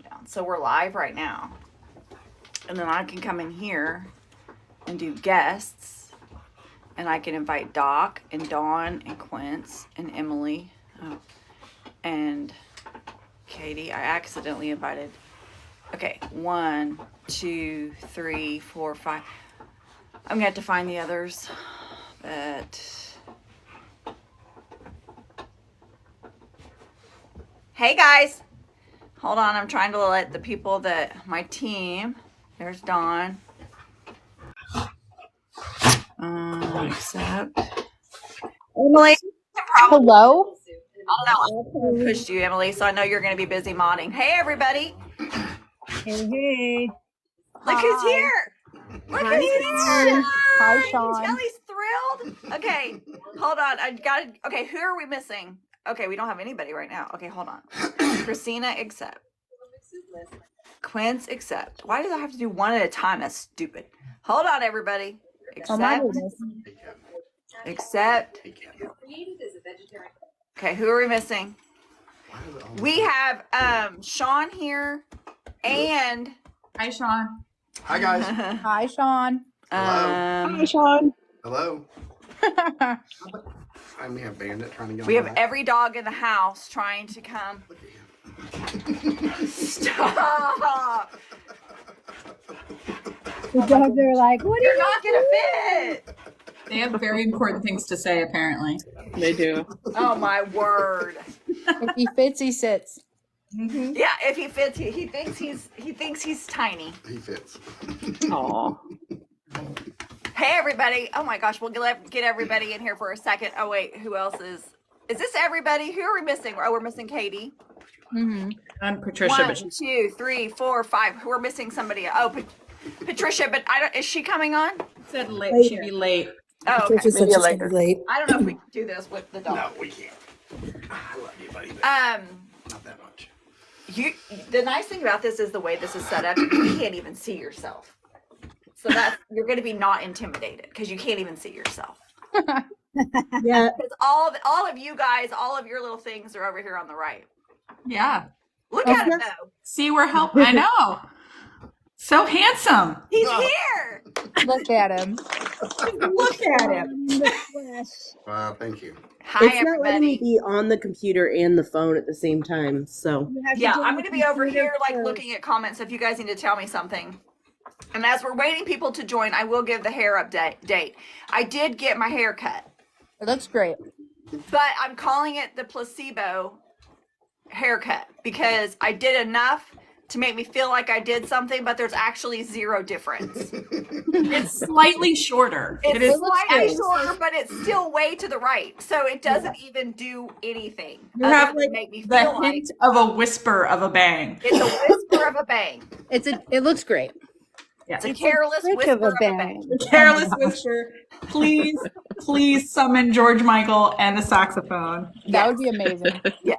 down. So we're live right now. And then I can come in here and do guests. And I can invite Doc and Dawn and Quince and Emily. Oh, and Katie. I accidentally invited. Okay, 1, 2, 3, 4, 5. I'm gonna have to find the others. But hey guys, hold on. I'm trying to let the people that my team. There's Dawn. Accept. Emily. Hello. I pushed you, Emily, so I know you're going to be busy modding. Hey, everybody. Hey. Look who's here. Look who's here. Hi, Shaun. Kelly's thrilled. Okay, hold on. Okay, who are we missing? Okay, we don't have anybody right now. Okay, hold on. Christina, accept. Quince, accept. Why does I have to do one at a time? That's stupid. Hold on, everybody. Accept. Accept. Okay, who are we missing? We have Shaun here and Hi, Shaun. Hi guys. Hi, Shaun. Hello. Hi, Shaun. Hello. I may have Bandit trying to get on we have my lap. every dog in the house trying to come. Look at him. Stop! The dogs are like, what You're not gonna fit. They have very important things to say, apparently. They do. Oh my word! If he fits, he sits. Mm-hmm. Yeah, if he fits, he thinks he's tiny. He fits. Aw. Hey everybody! Oh my gosh, we'll get everybody in here for a second. Oh wait, who else is? Is this everybody? Who are we missing? Oh, we're missing Katie. Mm-hmm. I'm Patricia, 1, but she's 2, 3, 4, 5. We're missing somebody. Oh, Patricia, but I don't. Is she coming on? said late. She'd be late. Oh, okay. Patricia said she's gonna be late. I don't know if we can do this with the dog. No, we can't. I love you, buddy. but not that much. The nice thing about this is the way this is set up. You can't even see yourself, so that you're going to be not intimidated because you can't even see yourself. Yeah. Because all of you guys, all of your little things are over here on the right. Yeah. Look at him though. See, we're helping. I know. So handsome. He's here. Look at him. Look at him. Thank you. Hi, It's not letting me everybody. be on the computer and the phone at the same time. So Yeah, I'm going to be over here like looking at comments if you guys need to tell me something. And as we're waiting people to join, I will give the hair update. I did get my hair cut, It looks great. but I'm calling it the placebo haircut because I did enough to make me feel like I did something, but there's actually zero difference. It's slightly shorter. It's It is slightly shorter, but it's still way to the right. So it doesn't even do anything. You other have than like make me the feel like hint of a whisper of a bang. it's a whisper of a bang. It looks great. It's a careless whisper of a bang. The careless whisper. Please summon George Michael and a saxophone. That would be amazing. Yeah.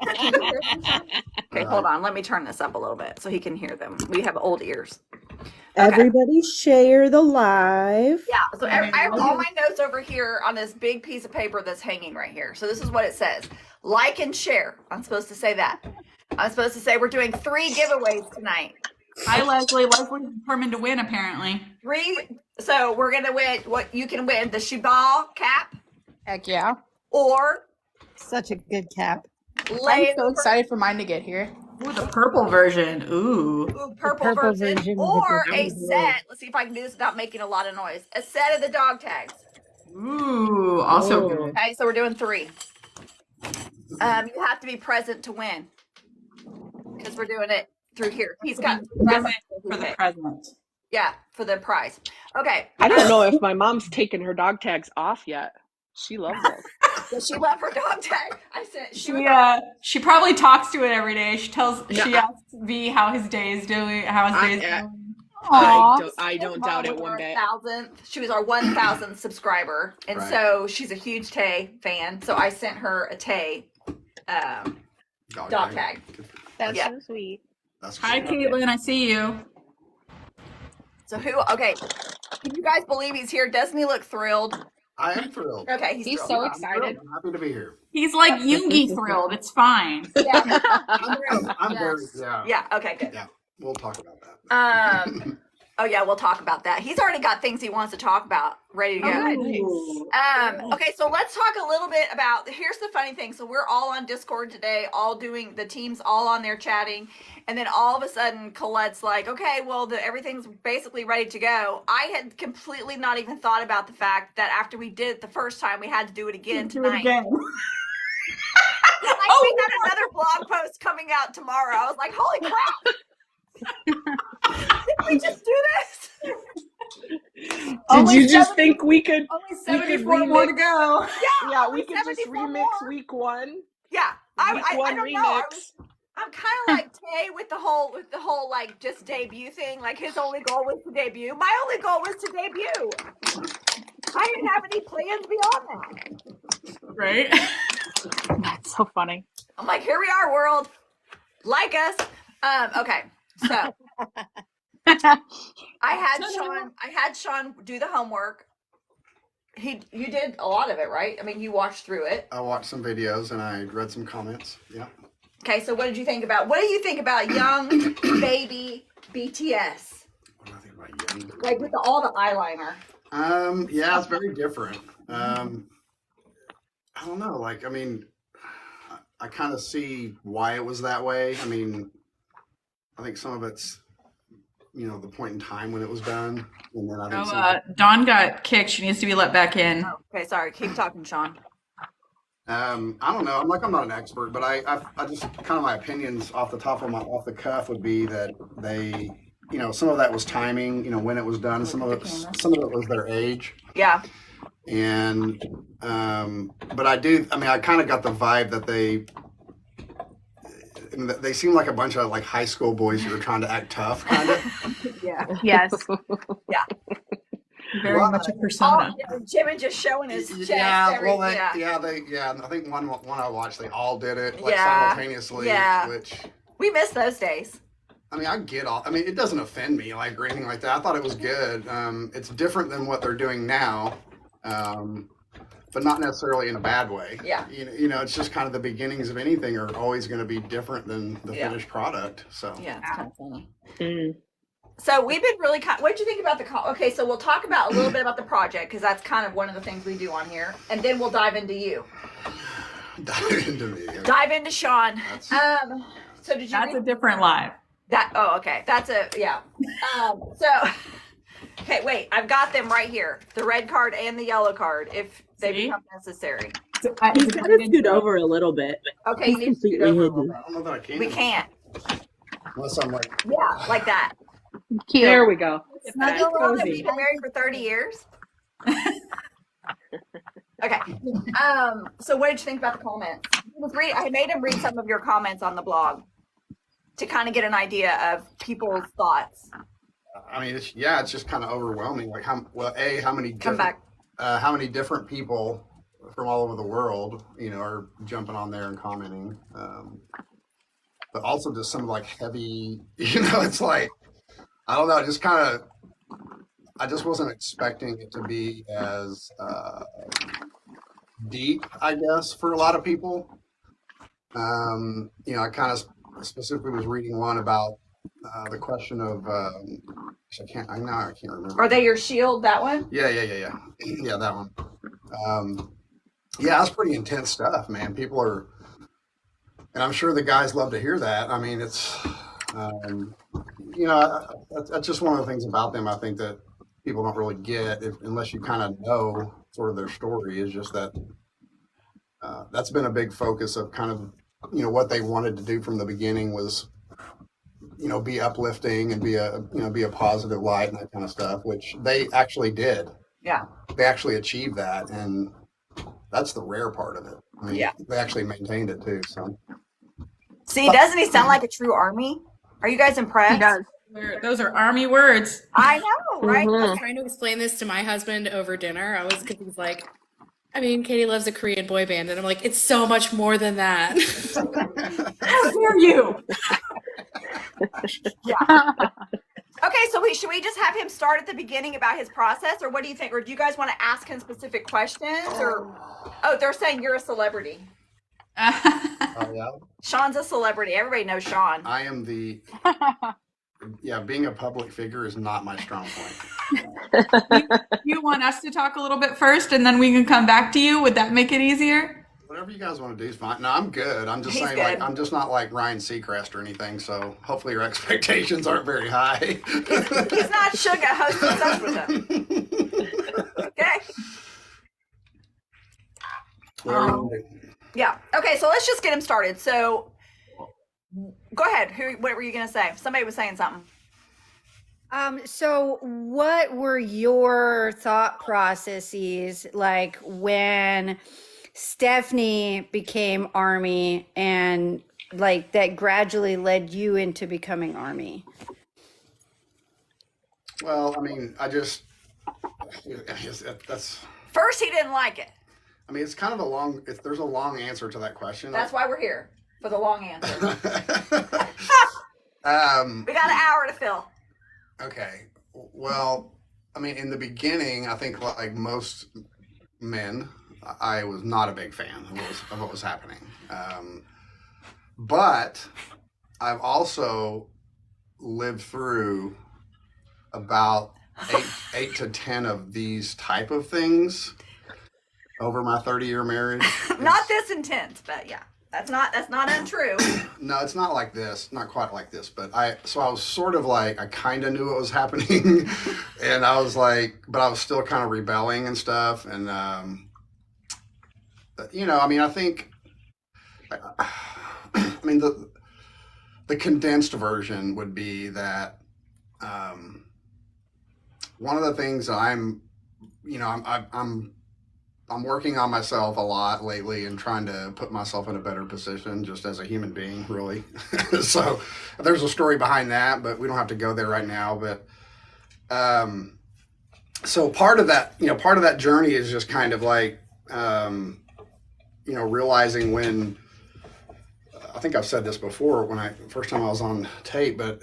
Okay, hold on. Let me turn this up a little bit so he can hear them. We have old ears. everybody share the live. Yeah. So I have all my notes over here on this big piece of paper that's hanging right here. So this is what it says. Like and share. I'm supposed to say that. I'm supposed to say we're doing 3 giveaways tonight. Hi, Leslie. Leslie's determined to win, apparently. 3. So we're going to win what you can win the Shibal cap Heck yeah. or Such a good cap. I'm so excited for mine to get here. Ooh, the purple version. Ooh. purple version version or with a the set. Let's see if I can do this without making a lot of noise. A set of the dog tags. Ooh, also good. Okay, so we're doing 3. You have to be present to win because we're doing it through here. He's got Present for the present. yeah for the prize. Okay. I don't know if my mom's taken her dog tags off yet. She loves those. Does she love her dog tag? I said She probably talks to it every day. She asks V how his day is doing, how his day is going. I don't doubt it one bit. She was our 1,000th subscriber, and Right. so she's a huge Tay fan. So I sent her a Tay dog tag. That's Yeah. so sweet. That's Hi, cool. Caitlin. I see you. So okay, can you guys believe he's here? Doesn't he look thrilled? I am thrilled. Okay, He's thrilled. so I'm excited. thrilled. I'm happy to be here. He's like Yoongi thrilled. It's fine. Yeah. I'm Yes. very, yeah. Yeah. Okay. Good. Yeah. We'll talk about that. Oh yeah, we'll talk about that. He's already got things he wants to talk about ready to go. Okay, so let's talk a little bit about, here's the funny thing. So we're all on Discord today, all doing, the team's all on there chatting. And then all of a sudden Colette's like, okay, well, everything's basically ready to go. I had completely not even thought about the fact that after we did it the first time, we had to do it again tonight. We got another blog post coming out tomorrow. I was like, holy crap. Did we just do this? Did you just think we could? Only 74 more to go. Yeah, we could just remix week 1. Yeah, I don't remix. know. I'm kind of like Tay with the whole like just debut thing. Like his only goal was to debut. My only goal was to debut. I didn't have any plans beyond that. Right? That's so funny. I'm like, here we are, world. Like us. Okay. So I had Shaun do the homework. You did a lot of it, right? I mean, you watched through it. I watched some videos and I read some comments. Yeah. Okay, so what do you think about young baby BTS? What do I think about young? Like with all the eyeliner. Yeah, it's very different. I don't know. Like, I mean, I kind of see why it was that way. I mean, I think some of it's, the point in time when it was done. And then I think Dawn got kicked. She needs to be let back in. Oh, okay, sorry. Keep talking, Shaun. I don't know. I'm not an expert, but I just kind of my opinions off the cuff would be that they, some of that was timing, when it was done. Some of it was their age. Yeah. And, but I kind of got the vibe that they seem like a bunch of like high school boys who are trying to act tough, kind of. Yeah. Yes. Yeah. Very much a persona. Jim is just showing his chest. Yeah, I think one I watched, they all did it simultaneously. Yeah. Which we miss those days. I mean, it doesn't offend me like or anything like that. I thought it was good. It's different than what they're doing now. But not necessarily in a bad way. Yeah. It's just kind of the beginnings of anything are always going to be different than the finished product. So yeah, it's kind of funny. Mm. So we've been really what did you think about okay, so we'll talk about a little bit about the project because that's kind of one of the things we do on here, and then we'll dive into you. Dive into me. Okay. Dive into Shaun. So did you? That's a different live. Okay. That's okay, wait. I've got them right here. The red card and the yellow card, if they become necessary. You kind of scoot over a little bit. Okay, you need to scoot over a little bit. I don't know that I can. We can't. Unless I'm like. Yeah, like that. Cute. There we go. It's not that we've been married for 30 years. Okay. So what did you think about the comments? I made him read some of your comments on the blog to kind of get an idea of people's thoughts. I mean, it's just kind of overwhelming. Like how many different people from all over the world, are jumping on there and commenting. But also just some like heavy, it's like, I don't know, just kind of, I just wasn't expecting it to be as deep, I guess, for a lot of people. I kind of specifically was reading one about the question of, I can't remember. Are they your shield, that one? Yeah, that one. That's pretty intense stuff, man. People are, and I'm sure the guys love to hear that. I mean, it's, that's just one of the things about them, I think, that people don't really get unless you kind of know sort of their story, is just that that's been a big focus of kind of, what they wanted to do from the beginning was, be uplifting and be a positive light and that kind of stuff, which they actually did. Yeah. They actually achieved that, and that's the rare part of it. I mean, they actually maintained it too. So. See, doesn't he sound like a true army? Are you guys impressed? He does. Those are army words. I know, right? I was trying to explain this to my husband over dinner. Because he's like, I mean, Katie loves a Korean boy band. And I'm like, it's so much more than that. How dare you? Yeah. Okay, so should we just have him start at the beginning about his process, or what do you think? Or do you guys want to ask him specific questions? Or they're saying you're a celebrity. Oh yeah. Shaun's a celebrity. Everybody knows Shaun. I am the yeah, being a public figure is not my strong point. You want us to talk a little bit first, and then we can come back to you? Would that make it easier? Whatever you guys want to do is fine. No, I'm good. I'm just He's saying, good. like, I'm just not like Ryan Seacrest or anything. So hopefully your expectations aren't very high. He's not sugar hosting sex with him. Okay. Whatever you want to do. Yeah. Okay. So let's just get him started. So go ahead. What were you gonna say? Somebody was saying something. So what were your thought processes like when Stefne became Army and like that gradually led you into becoming Army? Well, I mean, that's. First, he didn't like it. I mean, it's kind of a long. There's a long answer to that question. That's why we're here, for the long answer. We got an hour to fill. Okay. Well, I mean, in the beginning, I think like most men, I was not a big fan of what was happening. But I've also lived through about eight to 10 of these type of things over my 30-year marriage. Not this intense, but yeah, that's not untrue. No, it's not like this, not quite like this, but I was sort of like, I kind of knew what was happening and I was like, but I was still kind of rebelling and stuff. And, you know, I mean, I think, I mean, the condensed version would be that, one of the things that I'm working on myself a lot lately and trying to put myself in a better position just as a human being, really. So there's a story behind that, but we don't have to go there right now. But so part of that journey is just kind of like, realizing when, I think I've said this before when first time I was on tape, but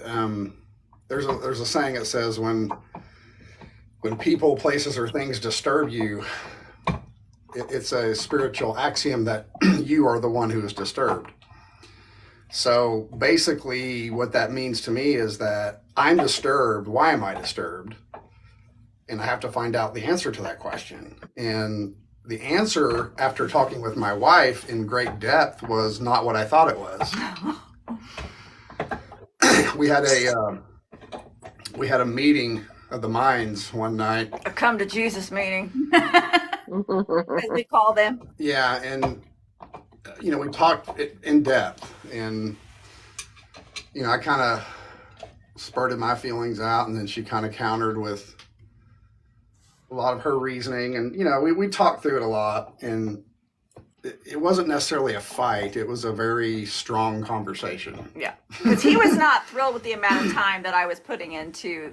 there's a saying that says when people, places, or things disturb you, it's a spiritual axiom that you are the one who is disturbed. So basically what that means to me is that I'm disturbed. Why am I disturbed? And I have to find out the answer to that question. And the answer, after talking with my wife in great depth, was not what I thought it was. We had a meeting of the minds one night. A come to Jesus meeting, as we call them. Yeah, and we talked in depth, and I kind of spurted my feelings out, and then she kind of countered with a lot of her reasoning, and we talked through it a lot, and it wasn't necessarily a fight. It was a very strong conversation. Yeah, because he was not thrilled with the amount of time that I was putting into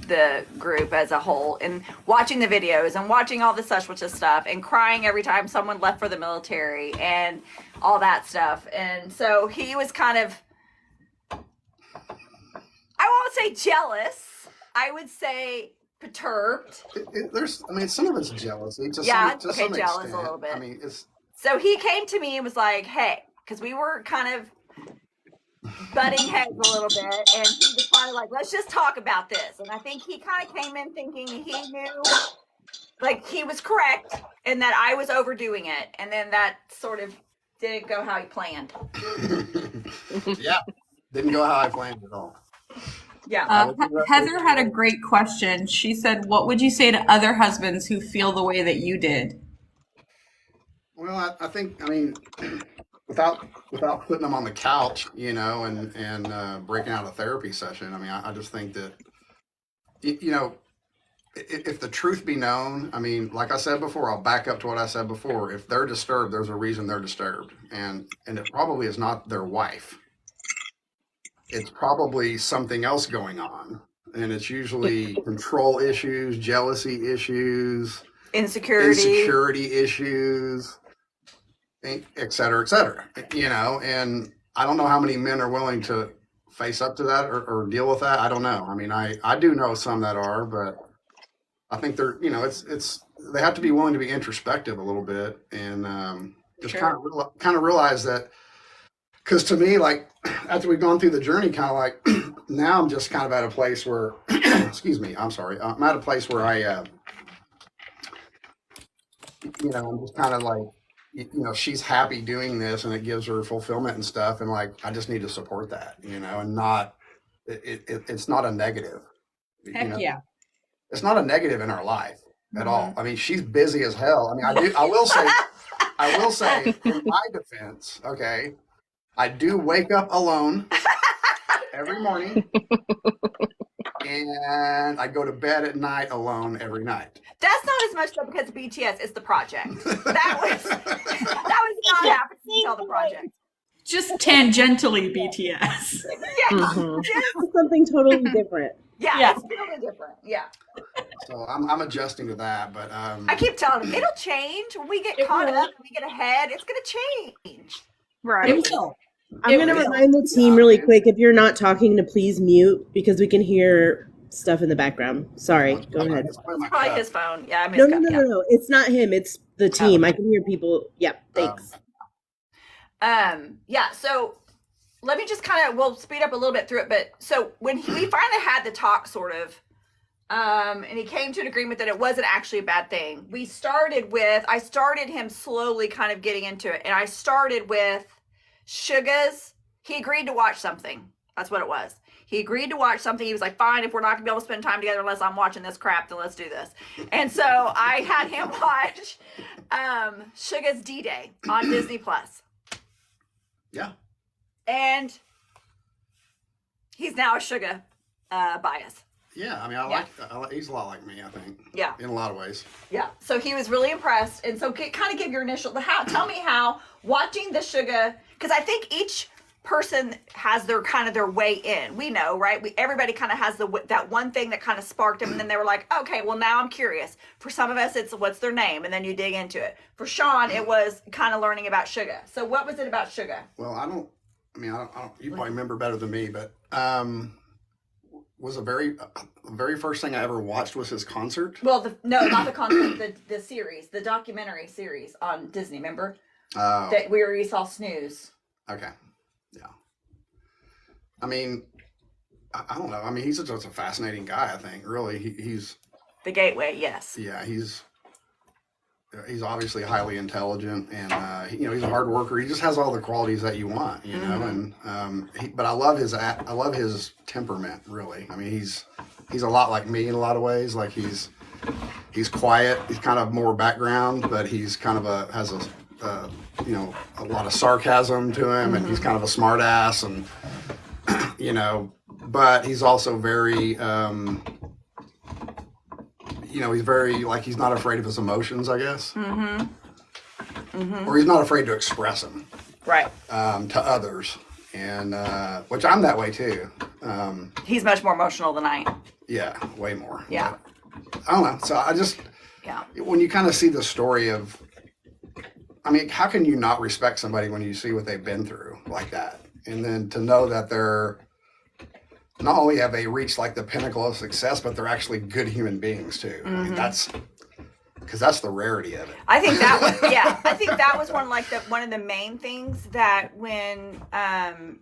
the group as a whole, and watching the videos and watching all the such stuff and crying every time someone left for the military and all that stuff. And so he was kind of, I won't say jealous, I would say perturbed. Some of it's jealousy. To jealous extent. A little bit. I mean, so he came to me and was like, hey, because we were kind of butting heads a little bit, and he was kind of like, let's just talk about this. And I think he kind of came in thinking he knew, like, he was correct and that I was overdoing it, and then that sort of didn't go how he planned. Yeah, didn't go how I planned at all. Yeah. Heather had a great question. She said, what would you say to other husbands who feel the way that you did? Well, I think, without putting them on the couch, and breaking out a therapy session, I just think that, if the truth be known, like I said before, I'll back up to what I said before. If they're disturbed, there's a reason they're disturbed. And it probably is not their wife. It's probably something else going on. And it's usually control issues, jealousy issues, insecurity issues, et cetera, and I don't know how many men are willing to face up to that or deal with that. I don't know. I do know some that are, but I think they're, they have to be willing to be introspective a little bit and just kind of realize that, because to me, like, after we've gone through the journey, kind of like, now I'm just kind of at a place where, excuse me, I'm sorry. I'm at a place where I, I'm just kind of like, she's happy doing this and it gives her fulfillment and stuff. And like, I just need to support that, and not, it's not a negative. Heck yeah. It's not a negative in our life at all. I mean, she's busy as hell. I mean, I will say in my defense, okay, I do wake up alone every morning and I go to bed at night alone every night. That's not as much though because of BTS. It's the project. That was not happening until the project. Just tangentially BTS. It's something totally different. Yeah, it's totally different. Yeah. So I'm adjusting to that, but I keep telling them it'll change when we get caught up and we get ahead. It's gonna change. Right. It will. I'm going to remind the team really quick, if you're not talking, to please mute because we can hear stuff in the background. Sorry, go ahead. It's probably his phone. Yeah, I No. It's not him. It's the team. I can hear people. Yeah, thanks. Yeah, so let me just we'll speed up a little bit through it. But so when we finally had the talk sort of, and he came to an agreement that it wasn't actually a bad thing. I started him slowly kind of getting into it. And I started with Suga's. He agreed to watch something. That's what it was. He agreed to watch something. He was like, fine, if we're not going to be able to spend time together unless I'm watching this crap, then let's do this. And so I had him watch Suga's D-Day on Disney+. Yeah. And he's now a Suga bias. Yeah, I mean, I like he's a lot like me, I think. Yeah. In a lot of ways. Yeah. So he was really impressed. And so kind of give your initial, tell me how watching the Suga, because I think each person has their way in. We know, right? Everybody kind of has that one thing that kind of sparked them, and then they were like, okay, well now I'm curious. For some of us, it's what's their name, and then you dig into it. For Shaun, it was kind of learning about Suga. So what was it about Suga? Well, I don't. You probably remember better than me, but was the very first thing I ever watched was his concert. Well, not the concert, the series, the documentary series on Disney. Remember that we saw Snooze. Okay. Yeah. I mean, I don't know. I mean, he's just a fascinating guy, I think. Really, he's the gateway. Yes. Yeah, he's obviously highly intelligent, and he's a hard worker. He just has all the qualities that you want, know. And but I love his temperament. Really, I mean, he's a lot like me in a lot of ways. Like he's quiet. He's kind of more background, but he's kind of has a lot of sarcasm to him, and he's kind of a smart ass, and but he's also very he's very he's not afraid of his emotions, I guess. Or he's not afraid to express them, right, to others, and which I'm that way too. He's much more emotional than I am. Yeah, way more. Yeah. But I don't know. So I just when you kind of see the story of, I mean, how can you not respect somebody when you see what they've been through like that? And then to know that they're, not only have they reached like the pinnacle of success, but they're actually good human beings too. I mean, that's the rarity of it. I think that was, I think that was one of the main things that when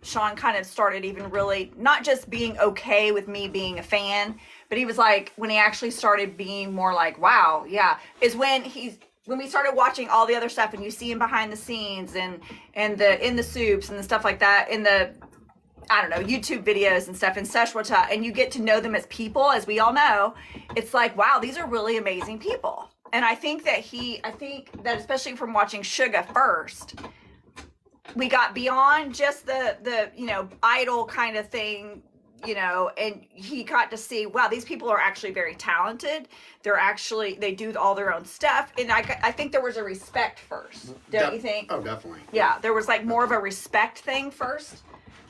Shaun kind of started even really not just being okay with me being a fan, but he was like, when he actually started being more like, wow, is when we started watching all the other stuff and you see him behind the scenes and in the soups and the stuff like that, in the, I don't know, YouTube videos and stuff in Seshwata, and you get to know them as people, as we all know, it's like, wow, these are really amazing people. And I think that especially from watching Suga first, we got beyond just the idol kind of thing, and he got to see, wow, these people are actually very talented. They do all their own stuff. And I think there was a respect first. Don't you think? Oh, definitely. Yeah. There was more of a respect thing first.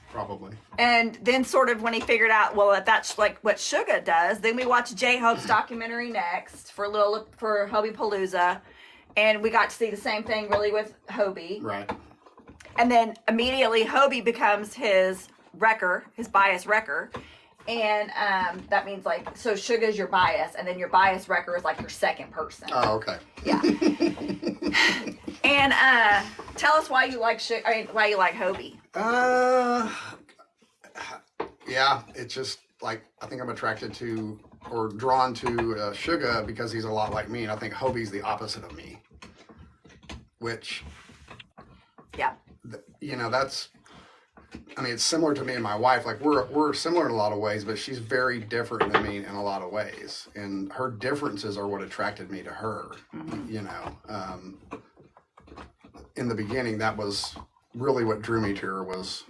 Probably. And then sort of when he figured out, well, that's like what Suga does, then we watched J-Hope's documentary next for Hobie Palooza. And we got to see the same thing really with Hobie. Right. And then immediately Hobie becomes his wrecker, his bias wrecker. And that means so Suga's your bias, and then your bias wrecker is like your second person. Oh, okay. Yeah. And tell us why you like why you like Hobie. yeah, it's just like I think I'm attracted to or drawn to Sugar because he's a lot like me, and I think Hobie's the opposite of me. Which, Yeah. You know, that's. I mean, it's similar to me and my wife. Like we're similar in a lot of ways, but she's very different than me in a lot of ways, and her differences are what attracted me to her. Mm-hmm. You know, in the beginning, that was really what drew me to her was,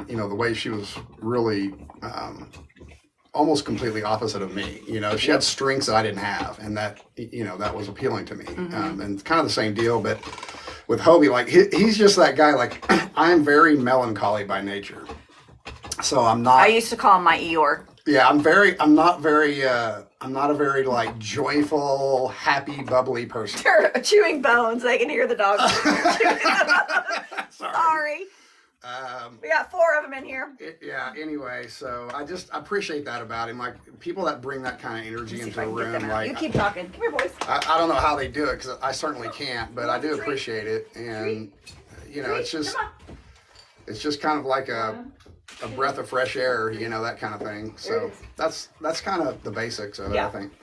you know, the way she was really almost completely opposite of me. You know, she had strengths that I didn't have, and that, you know, that was appealing to me. Mm-hmm. And kind of the same deal, but with Hobie, like he's just that guy. Like I'm very melancholy by nature, so I'm not. I used to call him my Eeyore. Yeah, I'm not a very like joyful, happy, bubbly person. They're chewing bones. I can hear the dogs. Sorry. We got 4 of them in here. Yeah. Anyway, so I appreciate that about him. Like people that bring that kind of energy into a room. Like you keep talking. Come here, boys. I don't know how they do it because I certainly can't, but I do appreciate it. And you know, it's just kind of like a breath of fresh air, you know, that kind of thing. So that's kind of the basics of it, I think.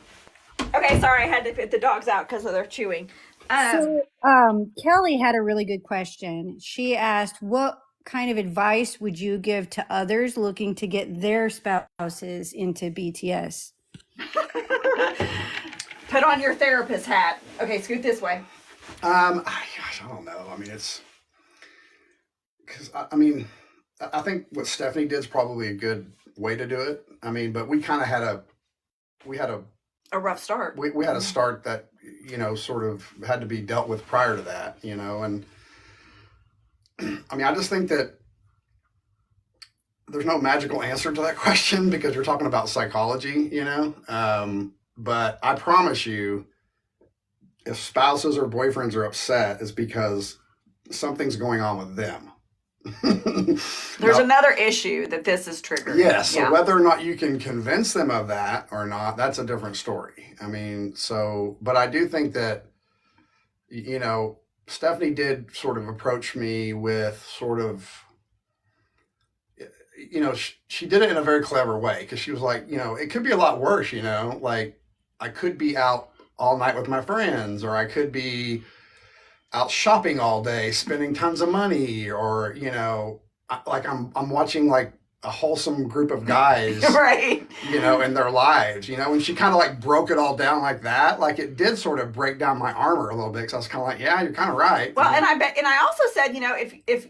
Okay, sorry, I had to put the dogs out because of their chewing. Kelly had a really good question. She asked, what kind of advice would you give to others looking to get their spouses into BTS? Put on your therapist hat. Okay, scoot this way. Gosh, I don't know. I mean, it's because I think what Stefne did is probably a good way to do it. I mean, but we kind of had a rough start. We had a start that, you know, sort of had to be dealt with prior to that, you know, and I mean, I just think that there's no magical answer to that question because you're talking about psychology, you know, but I promise you, if spouses or boyfriends are upset, it's because something's going on with them. There's another issue that this is triggering. Yes. So whether or not you can convince them of that or not, that's a different story. I mean, but I do think that, you know, Stefne did sort of approach me with sort of, you know, she did it in a very clever way because she was like, you know, it could be a lot worse, you know, like I could be out all night with my friends, or I could be out shopping all day, spending tons of money, or, you know, like I'm watching like a wholesome group of guys, right? You know, in their lives, you know, and she kind of like broke it all down like that. Like it did sort of break down my armor a little bit. Cause I was kind of like, yeah, you're kind of right. Well, and I also said, you know, if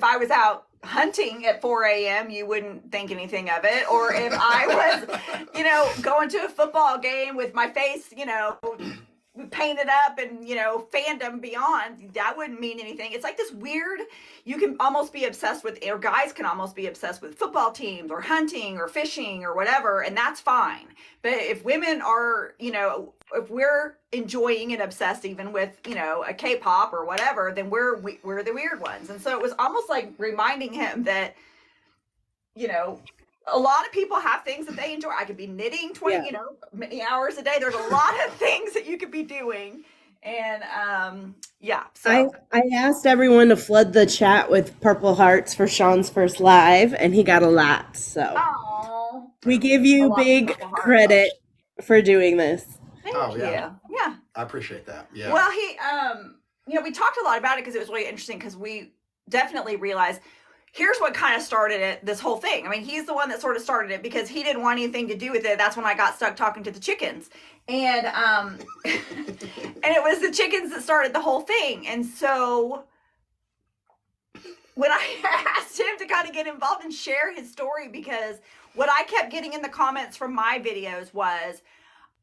I was out hunting at 4 a.m., you wouldn't think anything of it. Or if I was, you know, going to a football game with my face, you know, painted up and, you know, fandom beyond, that wouldn't mean anything. It's like this weird, you can almost be obsessed with, or guys can almost be obsessed with football teams or hunting or fishing or whatever, and that's fine. But if women are, you know, if we're enjoying and obsessed even with, you know, a K-pop or whatever, then we're the weird ones. And so it was almost like reminding him that, you know, a lot of people have things that they enjoy. I could be knitting 20, you know, many hours a day. There's a lot of things that you could be doing. And so I asked everyone to flood the chat with purple hearts for Shaun's first live, and he got a lot. So we give you big credit for doing this. Thank you. Yeah. I appreciate that. Yeah. Well, he, you know, we talked a lot about it because it was really interesting because we definitely realized here's what kind of started it, this whole thing. I mean, he's the one that sort of started it because he didn't want anything to do with it. That's when I got stuck talking to the chickens. And and it was the chickens that started the whole thing. And so when I asked him to kind of get involved and share his story, because what I kept getting in the comments from my videos was,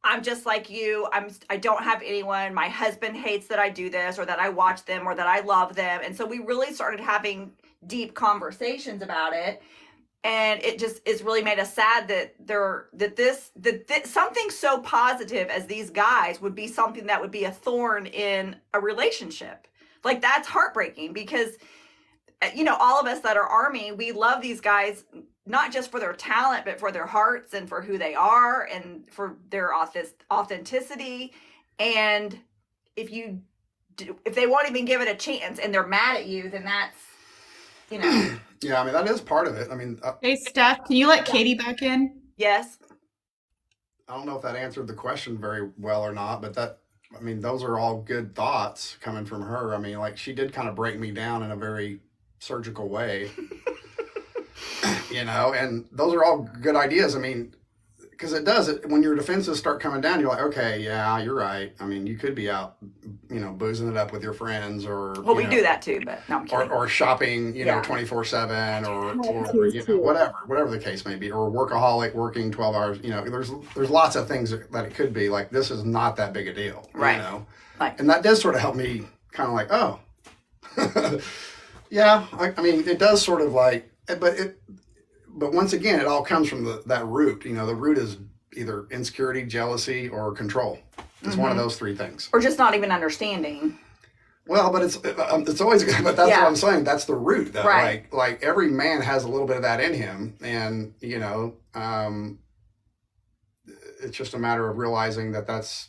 I'm just like you. I don't have anyone. My husband hates that I do this, or that I watch them, or that I love them. And so we really started having deep conversations about it. And it just is really made us sad that something so positive as these guys would be something that would be a thorn in a relationship. Like, that's heartbreaking because, you know, all of us that are Army, we love these guys, not just for their talent, but for their hearts and for who they are and for their authenticity. And if they won't even give it a chance and they're mad at you, then that's, you know. Yeah, I mean, that is part of it. I mean, Hey, Steph, can you let Katie back in? Yes. I don't know if that answered the question very well or not, but I mean, those are all good thoughts coming from her. I mean, like, she did kind of break me down in a very surgical way, and those are all good ideas. I mean, because it does it when your defenses start coming down, you're like, okay, yeah, you're right. I mean, you could be out, boozing it up with your friends, or we do that too, but no, I'm kidding. or shopping, 24/7, or whatever the case may be, or workaholic working 12 hours. There's lots of things that it could be. Like, this is not that big a deal, right? And that does sort of help me kind of like, oh, yeah. I mean, it does sort of like, but once again, it all comes from that root. The root is either insecurity, jealousy, or control. It's one of those three things. Or just not even understanding. Well, but it's always, but that's what I'm saying. That's the root. That, right. Like every man has a little bit of that in him, and it's just a matter of realizing that that's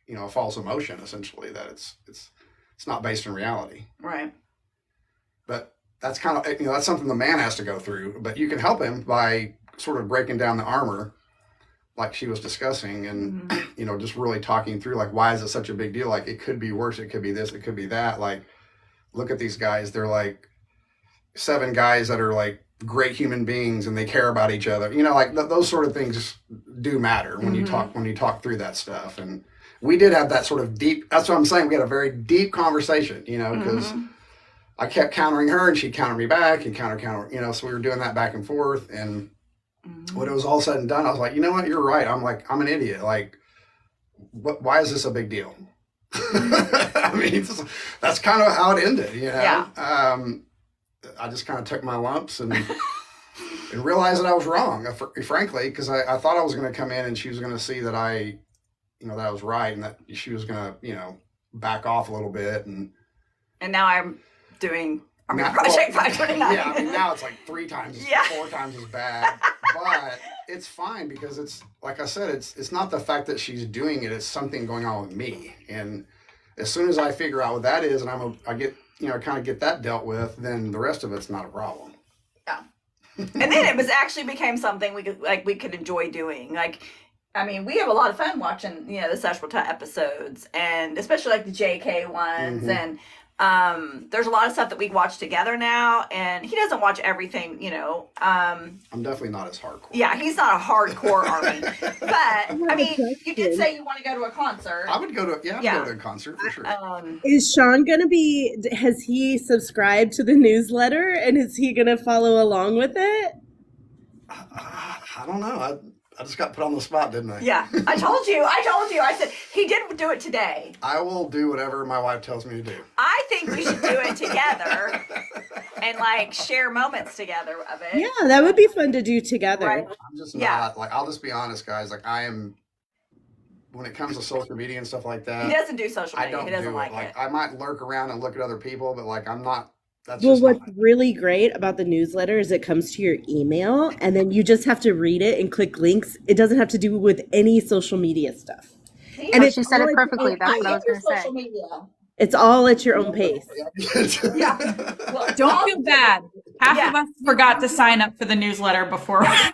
a false emotion, essentially. That it's not based in reality. Right. But that's kind of that's something the man has to go through. But you can help him by sort of breaking down the armor, like she was discussing, and just really talking through, like, why is it such a big deal? Like, it could be worse, it could be this, it could be that. Like, look at these guys, they're like 7 guys that are like great human beings, and they care about each other. Like those sort of things do matter when you talk through that stuff. And we did have that sort of deep, that's what I'm saying, we had a very deep conversation, because I kept countering her and she'd counter me back, and counter, so we were doing that back and forth. And when it was all said and done, I was like, you know what, you're right. I'm an idiot. Like, why is this a big deal? I mean, that's kind of how it ended, Yeah. I just kind of took my lumps and realized that I was wrong, frankly, because I thought I was going to come in and she was going to see that that I was right, and that she was going to, back off a little bit. And now I'm doing Project 529. Yeah, I mean, now it's like 4 times as bad. But it's fine, because it's, like I said, it's not the fact that she's doing it, it's something going on with me. And as soon as I figure out what that is, and I get, kind of get that dealt with, then the rest of it's not a problem. Yeah. And then it became something we could enjoy doing. Like, I mean, we have a lot of fun watching, the Sexual episodes, and especially like the JK ones. And there's a lot of stuff that we watch together now, and he doesn't watch everything, I'm definitely not as hardcore. Yeah, he's not a hardcore army. But I mean, you did say you want to go to a concert. I would go to go to a concert for sure. Is Shaun has he subscribed to the newsletter, and is he gonna follow along with it? I don't know. I just got put on the spot, didn't I? Yeah, I told you. I said he did do it today. I will do whatever my wife tells me to do. I think we should do it together and like share moments together of it. Yeah, that would be fun to do together. Right. I'm just not I'll just be honest, guys. Like, I am, when it comes to social media and stuff like that. He doesn't do social media. He doesn't like it. I might lurk around and look at other people, but like, I'm not. What's really great about the newsletter is it comes to your email, and then you just have to read it and click links. It doesn't have to do with any social media stuff. And she said it perfectly. That's what I was going to say. Media. It's all at your own pace. Yeah. Well, don't feel bad. Half of us forgot to sign up for the newsletter before. I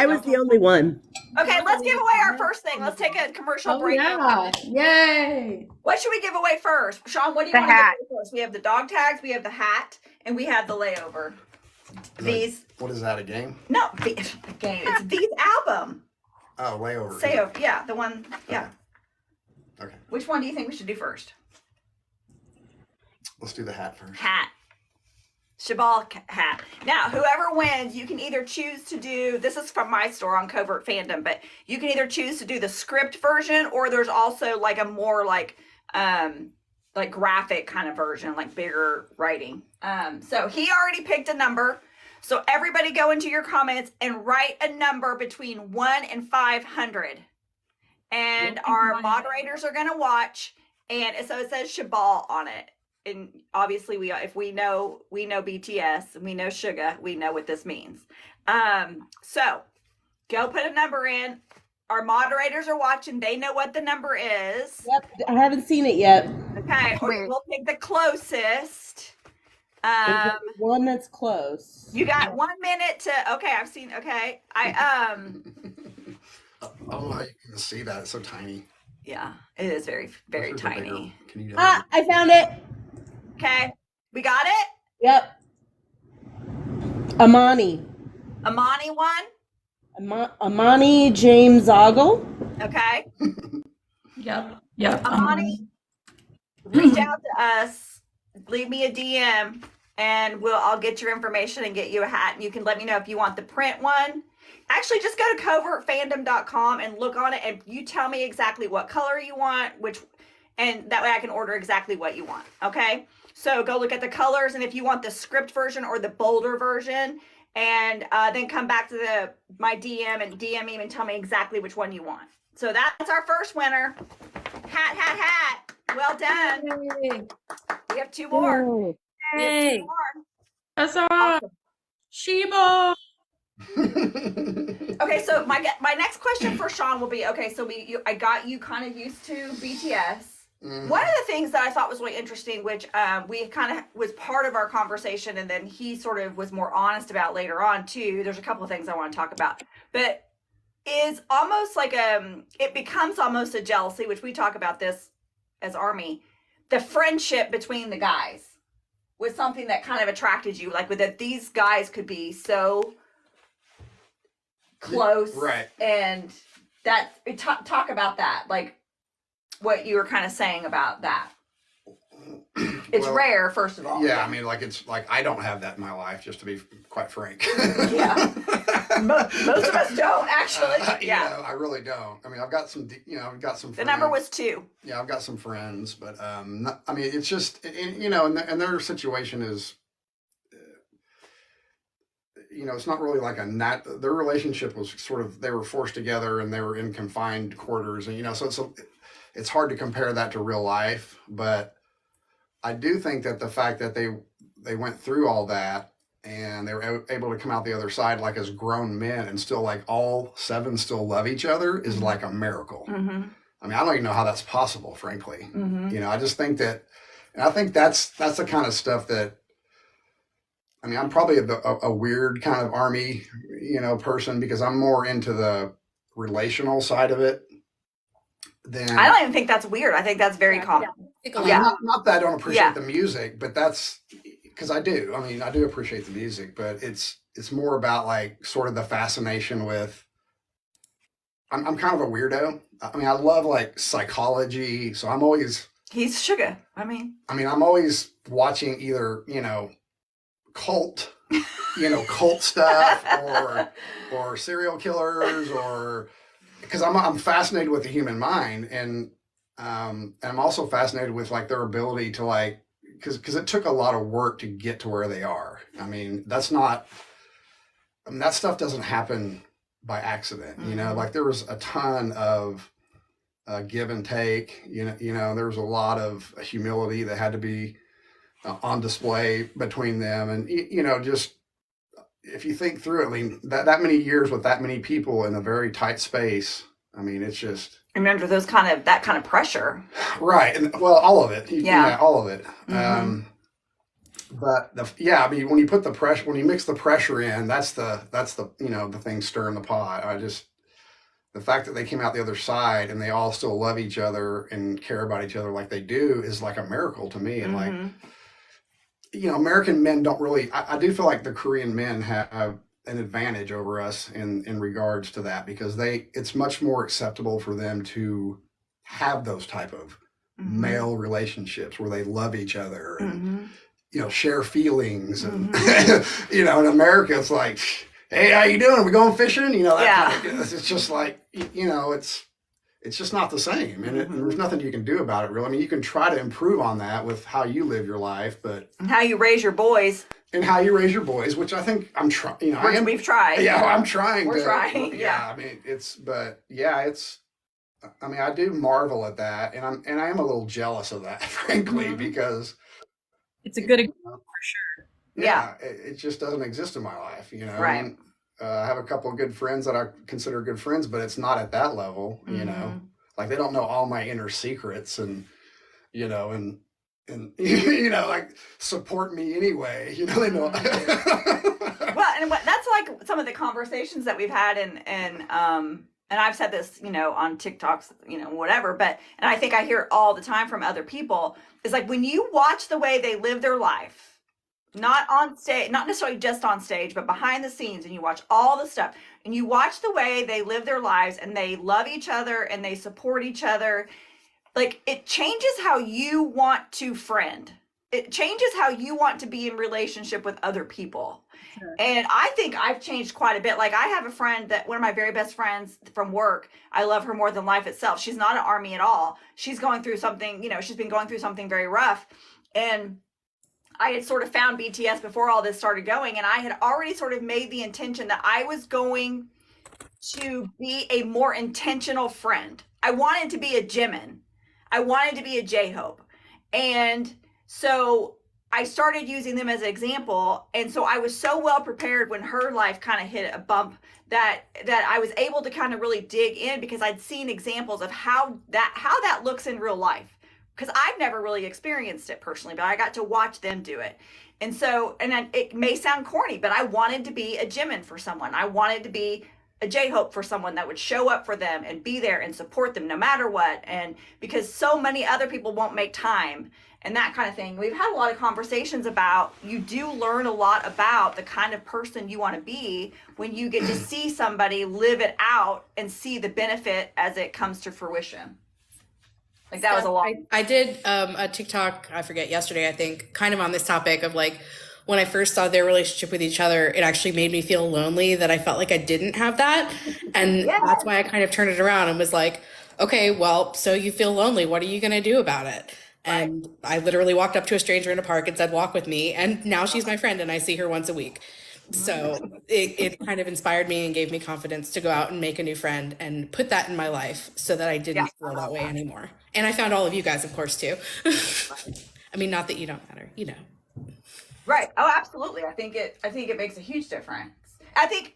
was the only one. Okay, let's give away our first thing. Let's take a commercial break. Yeah. Yay. What should we give away first? Shaun, what do you want to give away first? We have the dog tags, we have the hat, and we have the layover. These. What is that, a game? No, a game. It's These album. Oh, layover. Sayover. Yeah, the one. Yeah. Okay. Which one do you think we should do first? Let's do the hat first. Hat. Shabal hat. Now, whoever wins, you can either choose to do, this is from my store on Covert Fandom, but you can either choose to do the script version, or there's also like a more like graphic kind of version, like bigger writing. So he already picked a number. So everybody go into your comments and write a number between 1 and 500. And our moderators are going to watch. And so it says Shabal on it. And obviously if we know BTS and we know Suga, we know what this means. So go put a number in. Our moderators are watching. They know what the number is. Yep, I haven't seen it yet. Okay, we'll pick the closest. One that's close. You got 1 minute to. Okay, I've seen. Okay, I don't know how you can see that. It's so tiny. Yeah, it is very, very tiny. Can you I found it. Okay, we got it. Yep. Amani one. Amani James Ogle. Okay. Yep. Amani, reach out to us. Leave me a DM, and I'll get your information and get you a hat. And you can let me know if you want the print one. Actually, just go to covertfandom.com and look on it, and you tell me exactly what color you want, and that way I can order exactly what you want. Okay. So go look at the colors, and if you want the script version or the bolder version, and then come back to my DM and DM me and tell me exactly which one you want. So that's our first winner. Hat. Well done. Yay. We have 2 more. Yay. That's Awesome. Sheba. Okay, so my next question for Shaun will be, okay, so I got you kind of used to BTS. Mm-hmm. One of the things that I thought was really interesting, which we kind of was part of our conversation, and then he sort of was more honest about later on too. There's a couple of things I want to talk about, but is almost like it becomes almost a jealousy, which we talk about this as ARMY. The friendship between the guys was something that kind of attracted you, like that these guys could be so close, right? And that talk about that, like what you were kind of saying about that. It's rare, first of all. Yeah, I mean, it's like I don't have that in my life, just to be quite frank. Yeah, most of us don't actually. Yeah, I really don't. I mean, I've got some. I've got some. The friends. number was 2. Yeah, I've got some friends, but I mean, it's just and their situation is. It's not really like their relationship was sort of, they were forced together and they were in confined quarters, and so it's hard to compare that to real life, but I do think that the fact that they went through all that and they were able to come out the other side like as grown men and still like all 7 still love each other is like a miracle. Mm-hmm. I mean, I don't even know how that's possible, frankly. Mm-hmm. I just think that, and I think that's the kind of stuff that, I mean, I'm probably a weird kind of ARMY, person, because I'm more into the relational side of it. I don't even think that's weird. I think that's very common. Yeah. Not that I don't appreciate the music, but that's because I do. I mean, I do appreciate the music, but it's more about like sort of the fascination with. I'm kind of a weirdo. I mean, I love like psychology, so I'm always. He's sugar. I'm always watching either cult stuff or serial killers, or because I'm fascinated with the human mind, and I'm also fascinated with like their ability to like, because it took a lot of work to get to where they are. I mean, that stuff doesn't happen by accident. Mm-hmm. Like there was a ton of give and take. There was a lot of humility that had to be on display between them, and just if you think through it, I mean that many years with that many people in a very tight space, I mean it's just remember that kind of pressure, right? And all of it, all of it. Mm-hmm. But I mean when you mix the pressure in, that's the the thing stirring the pot. The fact that they came out the other side and they all still love each other and care about each other like they do is like a miracle to me. And mm-hmm. like. American men don't really, I do feel like the Korean men have an advantage over us in regards to that, because it's much more acceptable for them to have those type of mm-hmm. male relationships where they love each other and, mm-hmm. Share feelings. And, mm-hmm. In America, it's like, hey, how you doing? Are we going fishing? Kind of, it's just like, it's just not the same, and there's nothing you can do about it, really. I mean, you can try to improve on that with how you live your life, but and how you raise your boys, which I think I'm trying. We've tried. Yeah, I'm trying. We're trying. Yeah, I mean, I mean, I do marvel at that, and I am a little jealous of that, frankly, mm-hmm. because it's a good example for sure. Yeah, it just doesn't exist in my life, Right. I mean, I have a couple of good friends that I consider good friends, but it's not at that level, mm-hmm. Like they don't know all my inner secrets and and like support me anyway. They know. Well, and that's like some of the conversations that we've had, and I've said this, on TikToks, whatever, and I think I hear it all the time from other people, is like when you watch the way they live their life, not on stage, not necessarily just on stage, but behind the scenes, and you watch all the stuff, and you watch the way they live their lives, and they love each other, and they support each other, like it changes how you want to friend. It changes how you want to be in relationship with other people. Sure. And I think I've changed quite a bit. Like I have a friend that one of my very best friends from work, I love her more than life itself. She's not an ARMY at all. She's going through something, she's been going through something very rough. And I had sort of found BTS before all this started going. And I had already sort of made the intention that I was going to be a more intentional friend. I wanted to be a Jimin. I wanted to be a J-Hope. And so I started using them as an example. And so I was so well prepared when her life kind of hit a bump that I was able to kind of really dig in, because I'd seen examples of how that looks in real life. Because I've never really experienced it personally, but I got to watch them do it. And so, it may sound corny, but I wanted to be a Jimin for someone. I wanted to be a J-Hope for someone that would show up for them and be there and support them no matter what. And because so many other people won't make time and that kind of thing. We've had a lot of conversations about, you do learn a lot about the kind of person you want to be when you get to see somebody live it out and see the benefit as it comes to fruition. Like that was a lot. I did a TikTok, I forget, yesterday, I think, kind of on this topic of like, when I first saw their relationship with each other, it actually made me feel lonely, that I felt like I didn't have that. And that's why I kind of turned it around and was like, okay, well, so you feel lonely. What are you going to do about it? And I literally walked up to a stranger in a park and said, walk with me. And now she's my friend and I see her once a week. So it kind of inspired me and gave me confidence to go out and make a new friend and put that in my life so that I didn't feel that way anymore. And I found all of you guys, of course, too. I mean, not that you don't matter, Right. Oh, absolutely. I think it makes a huge difference. I think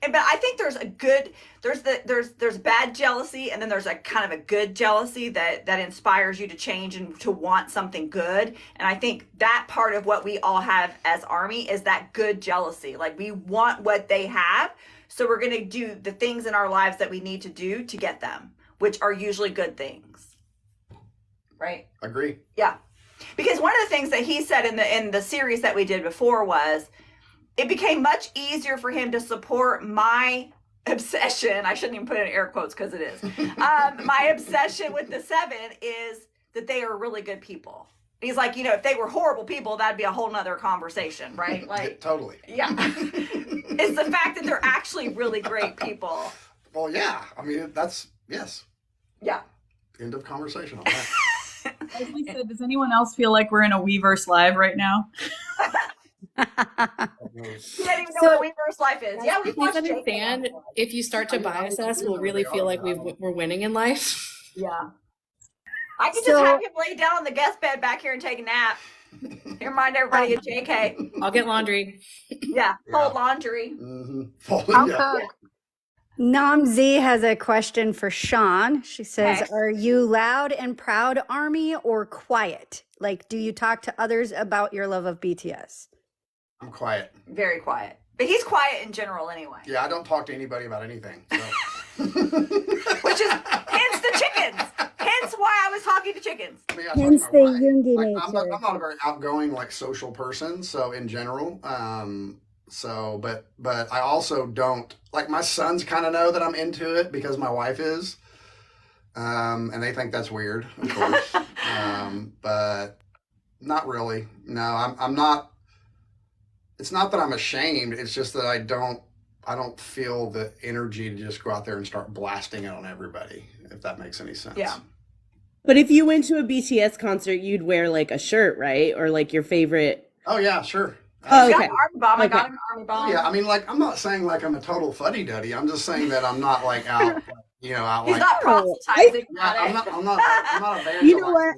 there's bad jealousy, and then there's a kind of a good jealousy that inspires you to change and to want something good. And I think that part of what we all have as ARMY is that good jealousy. Like we want what they have, so we're going to do the things in our lives that we need to do to get them, which are usually good things. Right? Agree. Yeah. Because one of the things that he said in the series that we did before was, it became much easier for him to support my obsession. I shouldn't even put it in air quotes because it is. My obsession with the 7 is that they are really good people. He's like, if they were horrible people, that'd be a whole nother conversation, right? Like, totally. Yeah. It's the fact that they're actually really great people. Well, yeah. I mean, yes. Yeah. End of conversation on that. As we said, does anyone else feel like we're in a Weverse Live right now? You don't even know what Weverse Life is. Yeah, we please understand, if you start to bias us, we'll really feel like we're winning in life. Yeah. I can just have him lay down on the guest bed back here and take a nap. Remind everybody of JK. I'll get laundry. Yeah, fold laundry. Mm-hmm. I'll cook. Namzi has a question for Shaun. She says, Are you loud and proud ARMY or quiet? Like, do you talk to others about your love of BTS? I'm quiet. Very quiet. But he's quiet in general anyway. Yeah, I don't talk to anybody about anything. So. Which is hence the chickens. Hence why I was talking to chickens. I mean, hence the Jungi nature. I'm not a very outgoing, social person. So in general, but I also don't, my sons kind of know that I'm into it because my wife is, and they think that's weird, of course. But not really. No, I'm not. It's not that I'm ashamed. It's just that I don't feel the energy to just go out there and start blasting it on everybody, if that makes any sense. Yeah. But if you went to a BTS concert, you'd wear a shirt, right? Or your favorite. Oh yeah, sure. Oh, got okay. an ARMY bomb. I got an ARMY bomb. Yeah, I mean, I'm not saying I'm a total fuddy-duddy. I'm just saying that I'm not out. Out He's not proselytizing. I'm not evangelizing. You know what?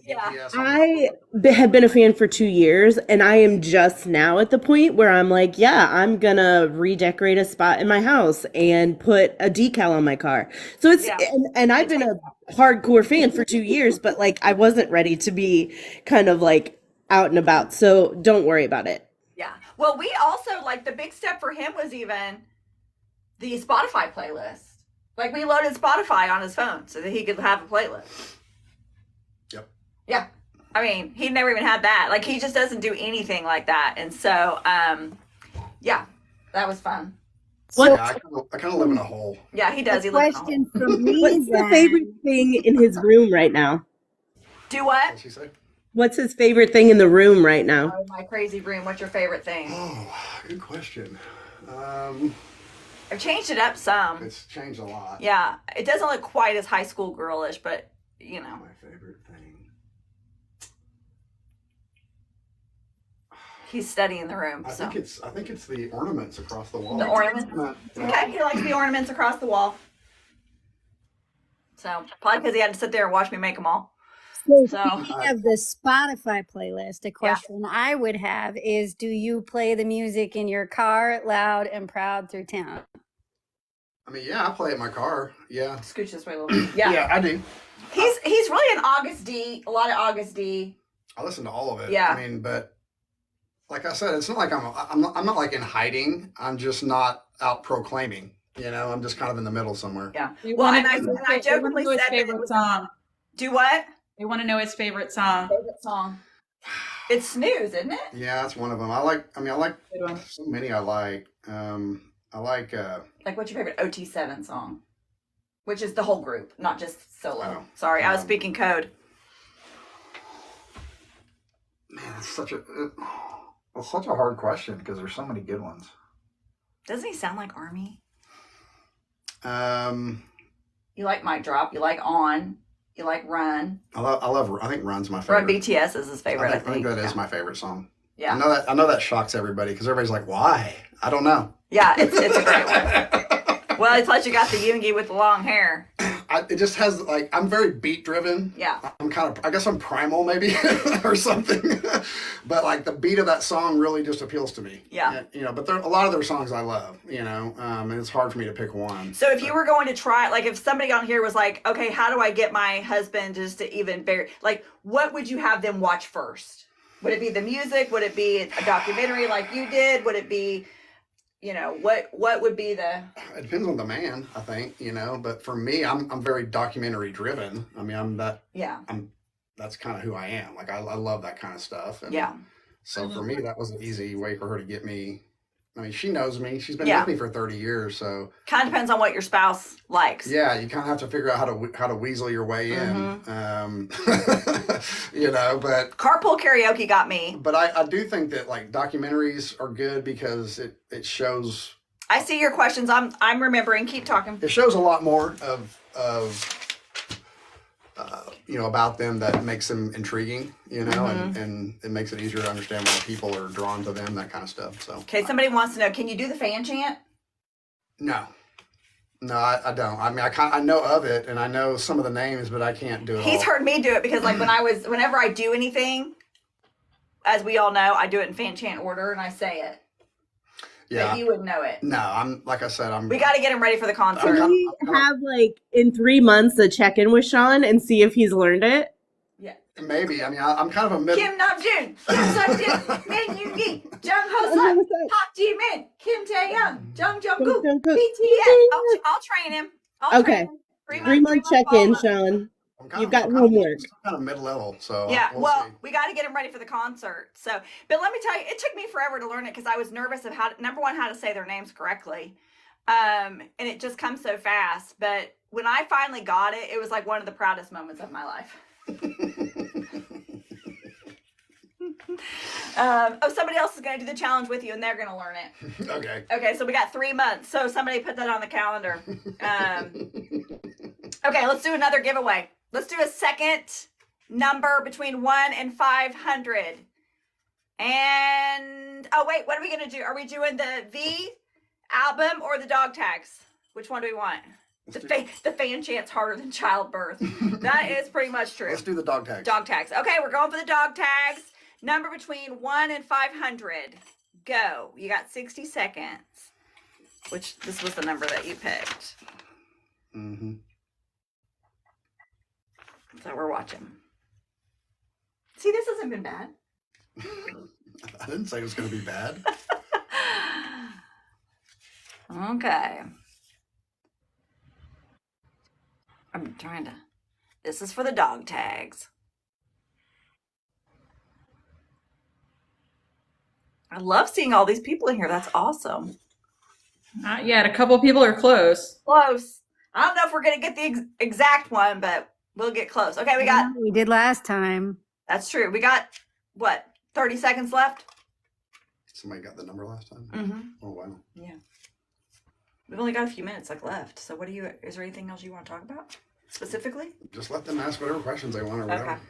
I have been a fan for 2 years, and I am just now at the point where I'm I'm gonna redecorate a spot in my house and put a decal on my car. So it's and I've been a hardcore fan for 2 years, but I wasn't ready to be kind of out and about. So don't worry about it. Yeah. Well, we also, like, the big step for him was even the Spotify playlist. Like, we loaded Spotify on his phone so that he could have a playlist. Yep. Yeah. I mean, he never even had that. Like, he just doesn't do anything like that. And so, yeah, that was fun. Yeah, I kind of live in a hole. Yeah, he does. He lives in a hole. Question from me. What's the favorite thing in his room right now? Do what? What'd she say? What's his favorite thing in the room right now? Oh, my crazy room. What's your favorite thing? Oh, good question. I've changed it up some. It's changed a lot. Yeah, it doesn't look quite as high school girlish, but you know. My favorite thing. He's studying the room. I think it's the ornaments across the wall. The ornaments. Yeah. Okay, he likes the ornaments across the wall. So probably because he had to sit there and watch me make them all. So speaking of the Spotify playlist, a question I would have is, do you play the music in your car loud and proud through town? I mean, yeah, I play it in my car. Yeah. Scooch this way a little bit. Yeah. Yeah, I do. He's really an August D. A lot of August D. I listen to all of it. Yeah. I mean, but like I said, it's not like I'm not like in hiding. I'm just not out proclaiming. You know, I'm just kind of in the middle somewhere. Yeah. Well, and I jokingly his said favorite song. Do what? They want to know his favorite song. Favorite song. It's Snooze, isn't it? Yeah, that's one of them. I like so many. I like Like, what's your favorite OT7 song? Which is the whole group, not just solo. Sorry, I was speaking code. Man, it's such a hard question because there's so many good ones. Doesn't he sound like Army? You like Mic Drop. You like On. You like Run. I think Run's my favorite. Run BTS is his favorite. I think that is my favorite song. Yeah. I know that shocks everybody because everybody's like, why? I don't know. Yeah, it's a great one. Well, it's like you got the Yoongi with the long hair. It just has I'm very beat driven. Yeah. I guess I'm primal maybe or something. But like the beat of that song really just appeals to me. Yeah. You know, but a lot of their songs I love, you know, and it's hard for me to pick one. So if you were going to try, like if somebody on here was like, okay, how do I get my husband just to even what would you have them watch first? Would it be the music? Would it be a documentary like you did? Would it be, you know, what would be the... It depends on the man, I think, you know, but for me, I'm very documentary driven. I mean, that's kind of who I am. Like, I love that kind of stuff. And yeah. So for me, that was an easy way for her to get me. I mean, she knows me. She's been with me for 30 years, so... Kind of depends on what your spouse likes. Yeah, you kind of have to figure out how to weasel your way in. You know, but... Carpool karaoke got me. But I do think that, like, documentaries are good because it shows... I see your questions. I'm remembering. Keep talking. It shows a lot more of you know, about them that makes them intriguing, you know, and it makes it easier to understand why people are drawn to them, that kind of stuff. So okay, somebody wants to know, can you do the fan chant? No, I don't. I mean, I know of it and I know some of the names, but I can't do it. He's heard me do it because like whenever I do anything, as we all know, I do it in fan chant order and I say it. Yeah, but you wouldn't know it. No, like I said, we got to get him ready for the concert. Can we have like in 3 months a check-in with Shaun and see if he's learned it? Yeah. Maybe. I mean, I'm kind of a middle. Kim Namjoon, Kim Sung-jin, Min Yoon-gi, Jung Ho-sun, Park Ji-min, Kim Tae-young, Jung Jung-kook, BTS. I'll train him. Okay. 3 month check-in, Shaun. You've got homework. Kind of mid-level, so yeah. We got to get him ready for the concert. So, but let me tell you, it took me forever to learn it because I was nervous of how to say their names correctly, and it just comes so fast. But when I finally got it, it was like one of the proudest moments of my life. Somebody else is going to do the challenge with you, and they're going to learn it. Okay. Okay. So we got 3 months. So somebody put that on the calendar. Okay. Let's do another giveaway. Let's do a second number between 1 and 500. And, oh wait, what are we going to do? Are we doing the V album or the dog tags? Which one do we want? The fan chant's harder than childbirth. That is pretty much true. Let's do the dog tags. Dog tags. Okay, we're going for the dog tags. Number between 1 and 500. Go. You got 60 seconds. Which, this was the number that you picked. Mm-hmm. So we're watching. See, this hasn't been bad. I didn't say it was going to be bad. Okay. I'm trying to. This is for the dog tags. I love seeing all these people in here. That's awesome. Not yet. A couple people are close. Close. I don't know if we're going to get the exact one, but we'll get close. Okay, we did last time. That's true. We got, what, 30 seconds left? Somebody got the number last time? Mm-hmm. Oh, wow. Yeah. We've only got a few minutes left. So is there anything else you want to talk about specifically? Just let them ask whatever questions they want or whatever. Okay.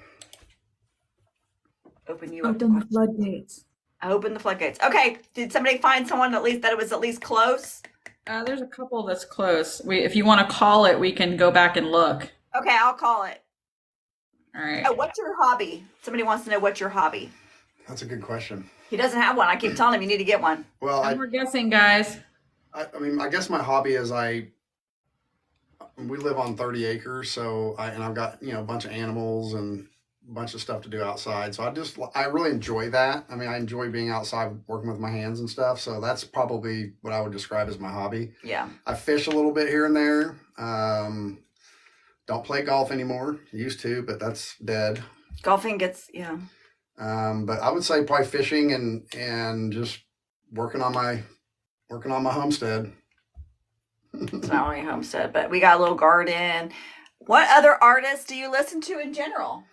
Open you Open up. the floodgates. Open the floodgates. Okay. Did somebody find someone that it was at least close? There's a couple that's close. If you want to call it, we can go back and look. Okay, I'll call it. All right. Oh, what's your hobby? Somebody wants to know what's your hobby. That's a good question. He doesn't have one. I keep telling him you need to get one. Well, we're guessing, guys. I mean, I guess my hobby is we live on 30 acres, so I've got, a bunch of animals and a bunch of stuff to do outside. So I really enjoy that. I mean, I enjoy being outside working with my hands and stuff. So that's probably what I would describe as my hobby. Yeah. I fish a little bit here and there. Don't play golf anymore. Used to, but that's dead. Golfing gets, yeah. But I would say probably fishing and just working on my homestead. It's not only homestead, but we got a little garden. What other artists do you listen to in general?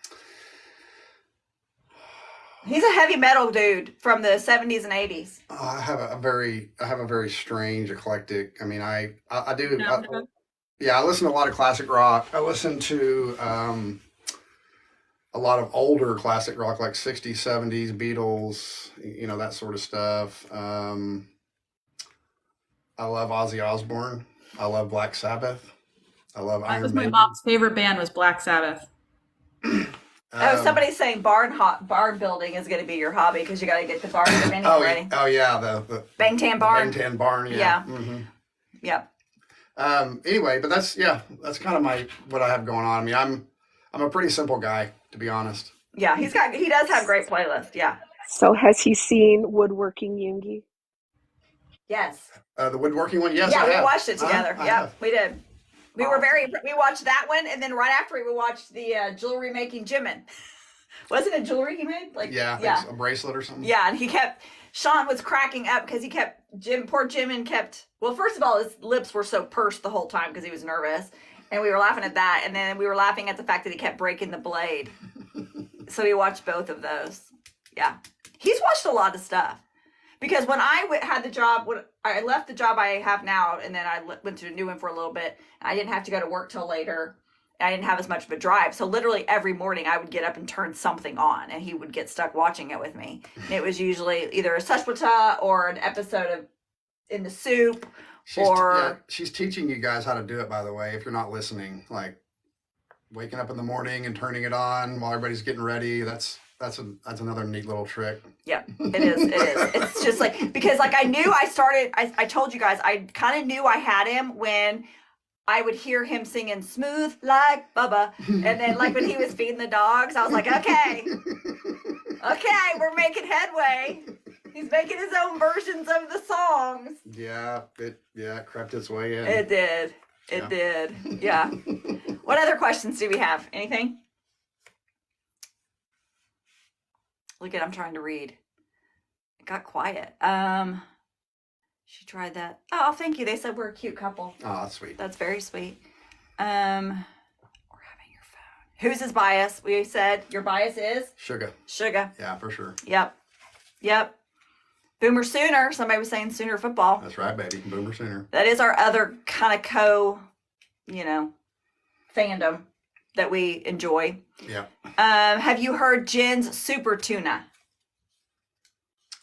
He's a heavy metal dude from the 70s and 80s. I have a very strange, eclectic. I mean, I do. I listen to a lot of classic rock. I listen to a lot of older classic rock, like 60s, 70s, Beatles, that sort of stuff. I love Ozzy Osbourne. I love Black Sabbath. I love Iron Maiden. My mom's favorite band was Black Sabbath. Somebody's saying barn building is going to be your hobby because you got to get the barn ready. Oh yeah, the Bangtan barn. Bangtan barn. Yeah. Mm-hmm. Yep. Anyway, but that's kind of what I have going on. I mean, I'm a pretty simple guy, to be honest. Yeah, he does have great playlists. Yeah. So has he seen Woodworking Yoongi? Yes. The woodworking one. Yes. Yeah, I we have. watched it together. Yeah, we did. We watched that one, and then right after we watched the jewelry making Jimin. Wasn't it jewelry he made? A bracelet or something. Yeah, and Shaun was cracking up because poor Jimin kept, well, first of all, his lips were so pursed the whole time because he was nervous, and we were laughing at that, and then we were laughing at the fact that he kept breaking the blade. So we watched both of those. Yeah. He's watched a lot of stuff. Because when I had the job, when I left the job I have now, and then I went to a new one for a little bit, I didn't have to go to work till later. I didn't have as much of a drive. So literally every morning I would get up and turn something on, and he would get stuck watching it with me. And it was usually either a Seshwata or an episode of In the Soup. She's teaching you guys how to do it, by the way, if you're not listening. Like waking up in the morning and turning it on while everybody's getting ready. That's another neat little trick. Yeah, it is. It's just because I knew I told you guys, I kind of knew I had him when I would hear him singing Smooth Like Bubba. And then when he was feeding the dogs, I was like, okay, we're making headway. He's making his own versions of the songs. Yeah, it crept its way in. It did. It did. Yeah. What other questions do we have? Anything? Look I'm trying to read. It got quiet. She tried that. Oh, thank you. They said we're a cute couple. Oh, that's sweet. That's very sweet. We're having your phone. Who's his bias? We said your bias is? Sugar. Yeah, for sure. Yep. Boomer Sooner. Somebody was saying Sooner football. That's right, baby. Boomer Sooner. That is our other kind of fandom that we enjoy. Yeah. Have you heard Jen's Super Tuna?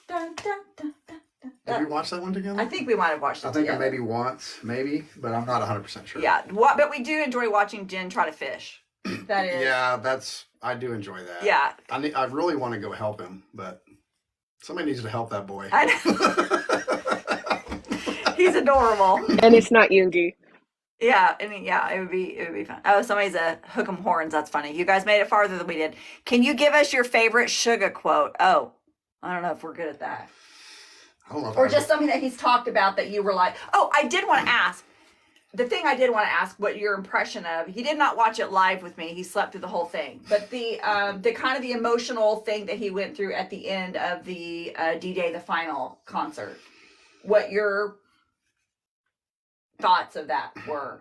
Dun, dun, dun, dun, dun. Did we watch that one together? I think we might have watched it together. I maybe once, but I'm not 100% sure. Yeah, but we do enjoy watching Jen try to fish. That is. Yeah, I do enjoy that. Yeah. I really want to go help him, but somebody needs to help that boy. I know. He's adorable. And it's not Yoongi. Yeah, and yeah, it would be fun. Oh, somebody's a hook 'em horns. That's funny. You guys made it farther than we did. Can you give us your favorite Suga quote? Oh, I don't know if we're good at that. I don't know if Or just something that he's talked about that you were like, oh, I did want to ask. The thing I did want to ask what your impression of, he did not watch it live with me. He slept through the whole thing. But the kind of the emotional thing that he went through at the end of the D-Day, the final concert. What your thoughts of that were?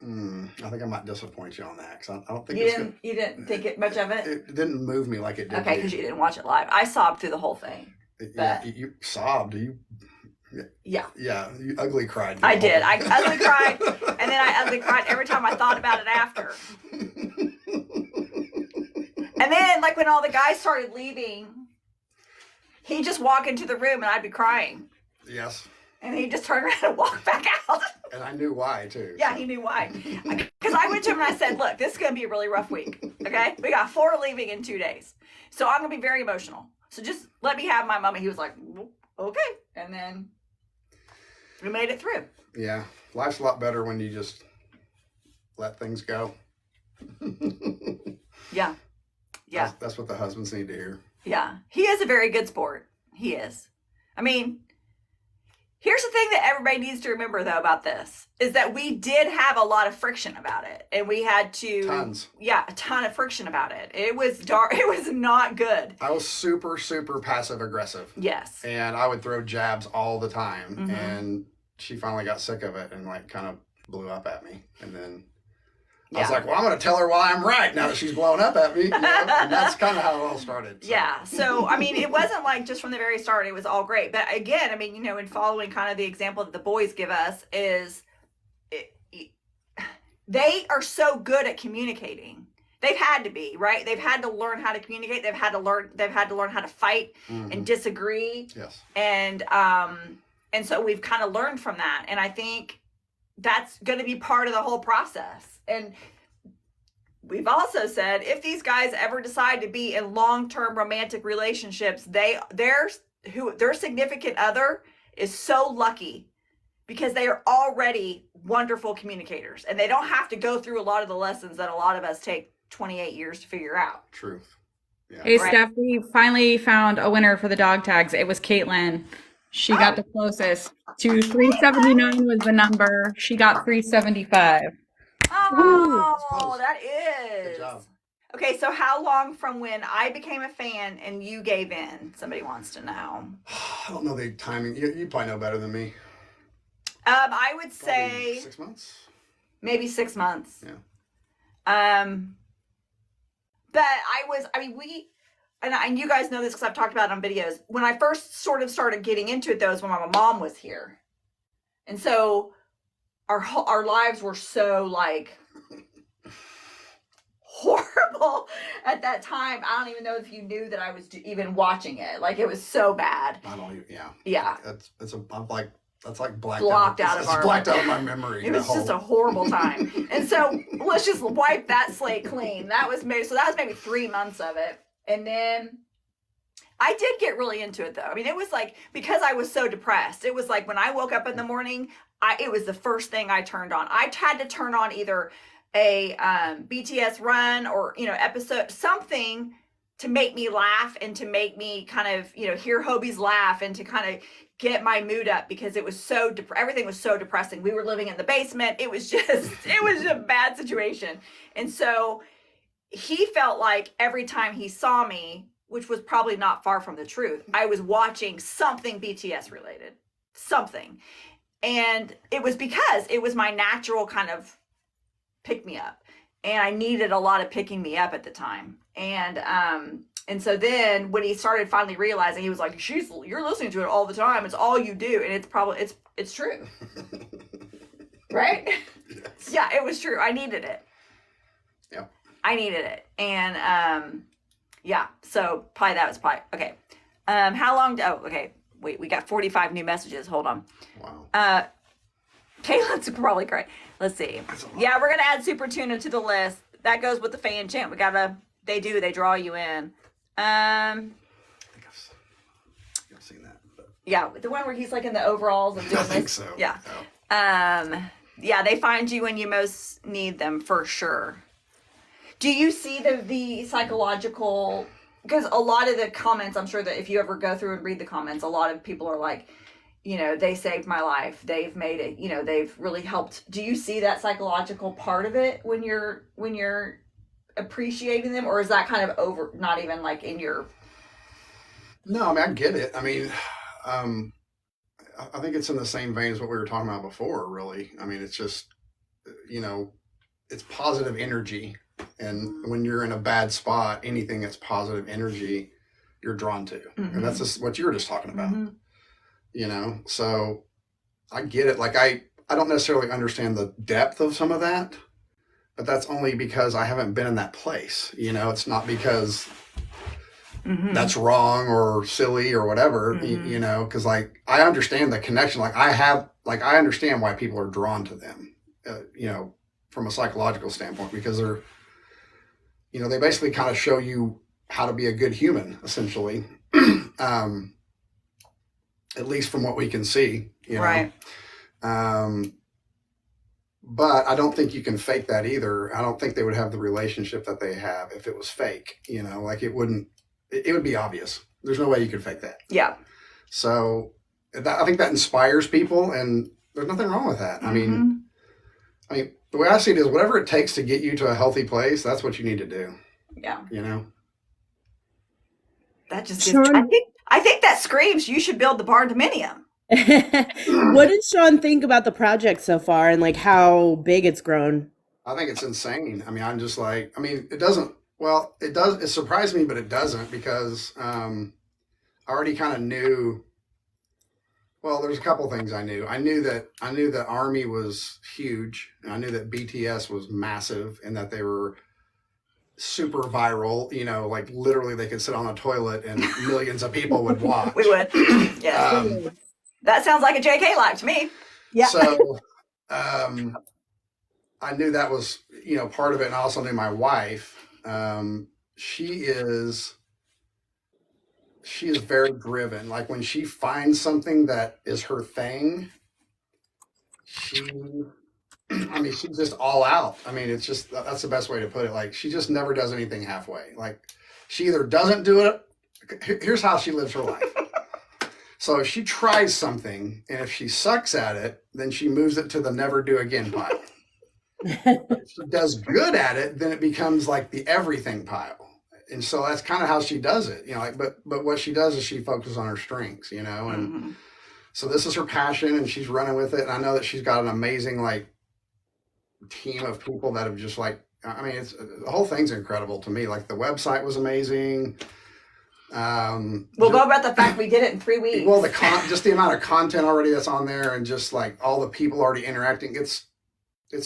I think I might disappoint you on that because I don't think you didn't think it much of it. It didn't move me like it did. Okay, because you didn't watch it live. I sobbed through the whole thing. Yeah, you sobbed. Yeah, you ugly cried. I did. I ugly cried, and then I ugly cried every time I thought about it after. And then, like when all the guys started leaving, he'd just walk into the room and I'd be crying. Yes. And he'd just turn around and walk back out. And I knew why, too. Yeah, he knew why. Because I went to him and I said, look, this is going to be a really rough week, okay? We got 4 leaving in 2 days. So I'm going to be very emotional. So just let me have my moment. He was like, okay. And then we made it through. Yeah. Life's a lot better when you just let things go. Yeah. Yeah. That's what the husbands need to hear. Yeah. He is a very good sport. He is. I mean, here's the thing that everybody needs to remember, though, about this, is that we did have a lot of friction about it. And we had to... Tons. Yeah, a ton of friction about it. It was dark. It was not good. I was super, super passive aggressive. Yes. And I would throw jabs all the time. Mm-hmm. And she finally got sick of it and, like, kind of blew up at me. And then I was like, well, I'm going to tell her why I'm right now that she's blown up at me. You know? And that's kind of how it all started. So. Yeah. So, I mean, it wasn't like just from the very start, it was all great. But again, I mean, you know, in following kind of the example that the boys give us is they are so good at communicating. They've had to be, right? They've had to learn how to communicate. They've had to learn how to fight and disagree. Yes. And so we've kind of learned from that. And I think that's going to be part of the whole process. And we've also said, if these guys ever decide to be in long-term romantic relationships, their significant other is so lucky because they are already wonderful communicators and they don't have to go through a lot of the lessons that a lot of us take 28 years to figure out. Truth. Yeah. Hey, right. Steph, we finally found a winner for the dog tags. It was Caitlin. She got the closest to 379 was the number. She got 375. Oh, that is. Good job. Okay, so how long from when I became a fan and you gave in? Somebody wants to know. I don't know the timing. You probably know better than me. I would Probably say 6 months. Maybe 6 months. Yeah. But and you guys know this because I've talked about it on videos. When I first sort of started getting into it, though, is when my mom was here, and so our lives were so like horrible at that time. I don't even know if you knew that I was even watching it. Like it was so bad. I don't even. Yeah. Yeah. That's like blocked out of our. It's blacked out of my memory. It was just a horrible time. And so let's just wipe that slate clean. That was maybe 3 months of it. And then I did get really into it though. I mean, it was like, because I was so depressed, it was like when I woke up in the morning, it was the first thing I turned on. I had to turn on either a BTS run or, episode, something to make me laugh and to make me kind of, hear Hobie's laugh and to kind of get my mood up because it was so, everything was so depressing. We were living in the basement. It was just a bad situation. And so he felt like every time he saw me, which was probably not far from the truth, I was watching something BTS related, something. And it was because it was my natural kind of pick me up. And I needed a lot of picking me up at the time. And so then when he started finally realizing, he was like, you're listening to it all the time. It's all you do. And it's true. Right? Yes. Yeah, it was true. I needed it. Yep. I needed it. And yeah, so okay. How long, okay. Wait, we got 45 new messages. Hold on. Wow. Caitlin's probably great. Let's see. Yeah, we're going to add Super Tuna to the list. That goes with the fan chant. They draw you in. I think I've seen that. But. Yeah, the one where he's like in the overalls and doing I think this. so. Yeah. Yeah, they find you when you most need them for sure. Do you see the psychological? Because a lot of the comments, I'm sure that if you ever go through and read the comments, a lot of people are like, they saved my life. They've made it. They've really helped. Do you see that psychological part of it when you're appreciating them, or is that kind of over? Not even like in your. No, I mean I get it. I mean, I think it's in the same vein as what we were talking about before. Really, I mean, it's just it's positive energy. And when you're in a bad spot, anything that's positive energy, you're drawn to. Mm-hmm. And that's just what you were just talking about. Mm-hmm. So I get it. Like I don't necessarily understand the depth of some of that, but that's only because I haven't been in that place. It's not because that's wrong or silly or whatever, because like I understand the connection. Like I understand why people are drawn to them, from a psychological standpoint, because they're, they basically kind of show you how to be a good human, essentially. At least from what we can see, Right. But I don't think you can fake that either. I don't think they would have the relationship that they have if it was fake, like it would be obvious. There's no way you could fake that. Yeah. So I think that inspires people, and there's nothing wrong with that. Mm-hmm. I mean, the way I see it is whatever it takes to get you to a healthy place, that's what you need to do. Yeah. That just Shaun, I think that screams you should build the barndominium. What does Shaun think about the project so far and like how big it's grown? I think it's insane. I mean, I'm just like, it doesn't, it surprised me, but it doesn't, because I already kind of knew. Well, there's a couple things I knew. I knew that ARMY was huge, and I knew that BTS was massive, and that they were super viral. Like literally, they could sit on a toilet and millions of people would watch. We would, yeah. That sounds like a JK live to me. Yeah. So, I knew that was part of it, and I also knew my wife. She is very driven. Like when she finds something that is her thing, she's just all out. I mean, that's the best way to put it. Like she just never does anything halfway. Like she either doesn't do it. Here's how she lives her life. So if she tries something, and if she sucks at it, then she moves it to the never do again pile. If she does good at it, then it becomes like the everything pile. And so that's kind of how she does it, but what she does is she focuses on her strengths, and so this is her passion, and she's running with it. And I know that she's got an amazing, like, team of people that have just the whole thing's incredible to me. Like the website was amazing. We'll go about the fact we did it in 3 weeks. Well, just the amount of content already that's on there, and just like all the people already interacting, it's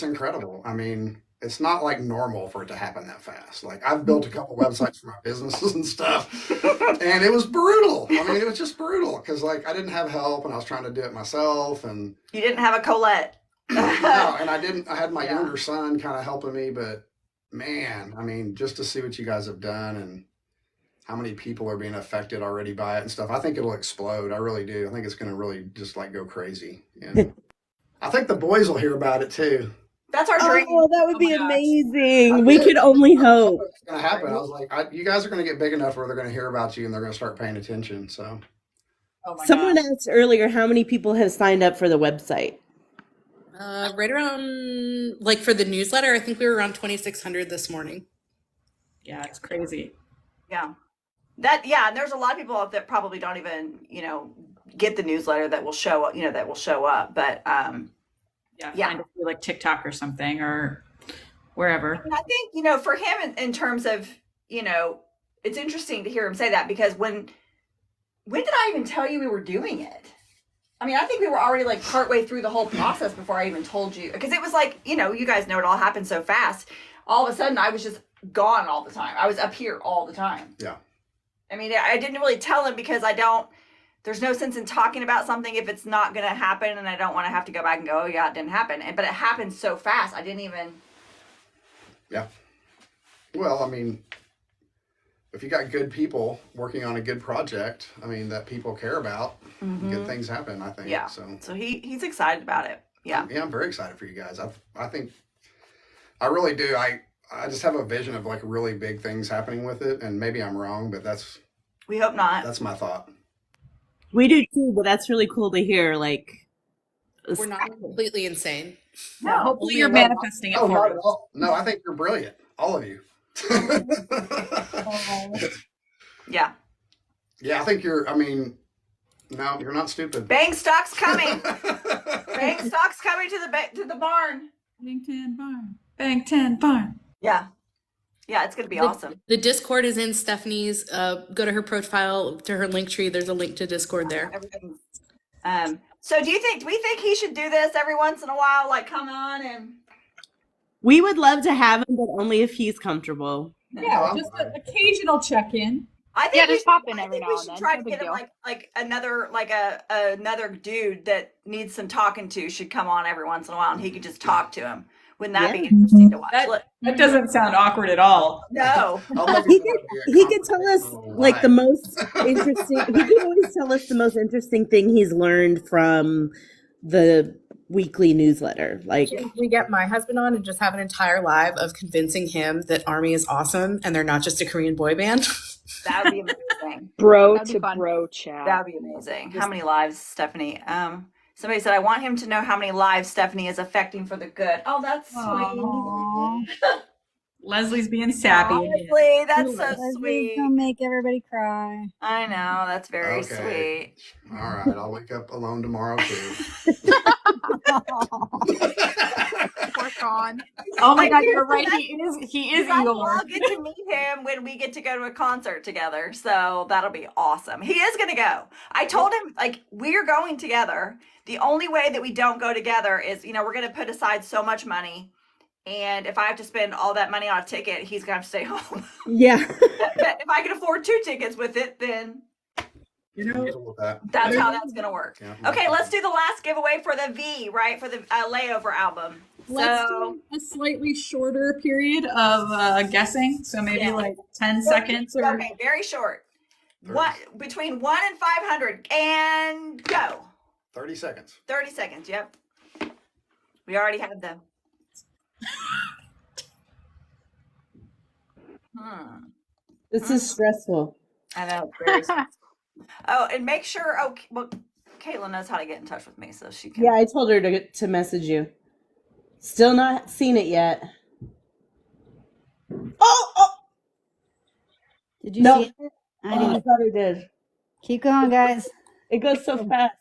incredible. I mean, it's not like normal for it to happen that fast. Like I've built a couple websites for my businesses and stuff, and it was brutal. I mean, it was just brutal because like I didn't have help, and I was trying to do it myself. And you didn't have a Colette. No, and I didn't. I had my younger son kind of helping me, but man, I mean, just to see what you guys have done and how many people are being affected already by it and stuff, I think it'll explode. I really do. I think it's going to really just like go crazy. And I think the boys will hear about it too. That's our dream. Oh, that would be amazing. We could only hope. It's going to happen. I was like, you guys are going to get big enough where they're going to hear about you, and they're going to start paying attention. So, Someone asked earlier how many people have signed up for the website. Right around, like for the newsletter, I think we were around 2,600 this morning. Yeah, it's crazy. Yeah. And there's a lot of people that probably don't even, get the newsletter that will show up, but, find it through like TikTok or something or wherever. And I think, for him in terms of, it's interesting to hear him say that, because when did I even tell you we were doing it? I mean, I think we were already like partway through the whole process before I even told you, because it was like, you guys know it all happened so fast. All of a sudden I was just gone all the time. I was up here all the time. Yeah. I mean, I didn't really tell him because there's no sense in talking about something if it's not going to happen, and I don't want to have to go back and go, oh yeah, it didn't happen. But it happened so fast. I didn't even. Yeah. Well, I mean, if you got good people working on a good project, I mean, that people care about, good things happen, I think. Yeah. So he's excited about it. Yeah. Yeah, I'm very excited for you guys. I think I really do. I just have a vision of like really big things happening with it, and maybe I'm wrong, but we hope not. That's my thought. We do too, but that's really cool to hear. Like, we're not completely insane. No, hopefully you're manifesting it for not us. at all. No, I think you're brilliant, all of you. Yeah. Yeah, I think you're. I mean, no, you're not stupid. Bang stock's coming. Bang stock's coming to the barn. Bang 10 barn. Bang 10 barn. Yeah. Yeah, it's gonna be awesome. The Discord is in Stephanie's. Go to her profile, to her link tree. There's a link to Discord there. So do we think he should do this every once in a while? Like, come on and. We would love to have him, but only if he's comfortable. Yeah, just an occasional check-in. I think just pop in every now and then. Try to get him another dude that needs some talking to should come on every once in a while, and he could just talk to him. Wouldn't that be interesting to watch? That doesn't sound awkward at all. No. He could tell us like the most interesting. He could always tell us the most interesting thing he's learned from the weekly newsletter. Like, can we get my husband on and just have an entire live of convincing him that ARMY is awesome and they're not just a Korean boy band? That would be amazing. Bro to bro chat. That would be amazing. How many lives, Stephanie? Somebody said, I want him to know how many lives Stephanie is affecting for the good. Oh, that's sweet. Leslie's being sappy. Leslie, that's so sweet. Gonna make everybody cry. I know, that's very sweet. All right, I'll wake up alone tomorrow too. Poor Shaun. Oh my God, you're right. He is evil. I'll get to meet him when we get to go to a concert together. So that'll be awesome. He is gonna go. I told him, like, we're going together. The only way that we don't go together is, we're gonna put aside so much money. And if I have to spend all that money on a ticket, he's gonna have to stay home. Yeah. If I can afford 2 tickets with it, then that's how that's gonna work. Yeah. Okay, let's do the last giveaway for the V, right? For the layover album. Let's do a slightly shorter period of guessing. So maybe like 10 seconds or okay, very short. What between 1 and 500 and go. 30 seconds. 30 seconds, yep. We already had them. This is stressful. I know. It's very stressful. Oh, and make sure. Caitlin knows how to get in touch with me, so she can. Yeah, I told her to message you. Still not seen it yet. Oh! Did you see it? I thought it did. Keep going, guys. It goes so fast.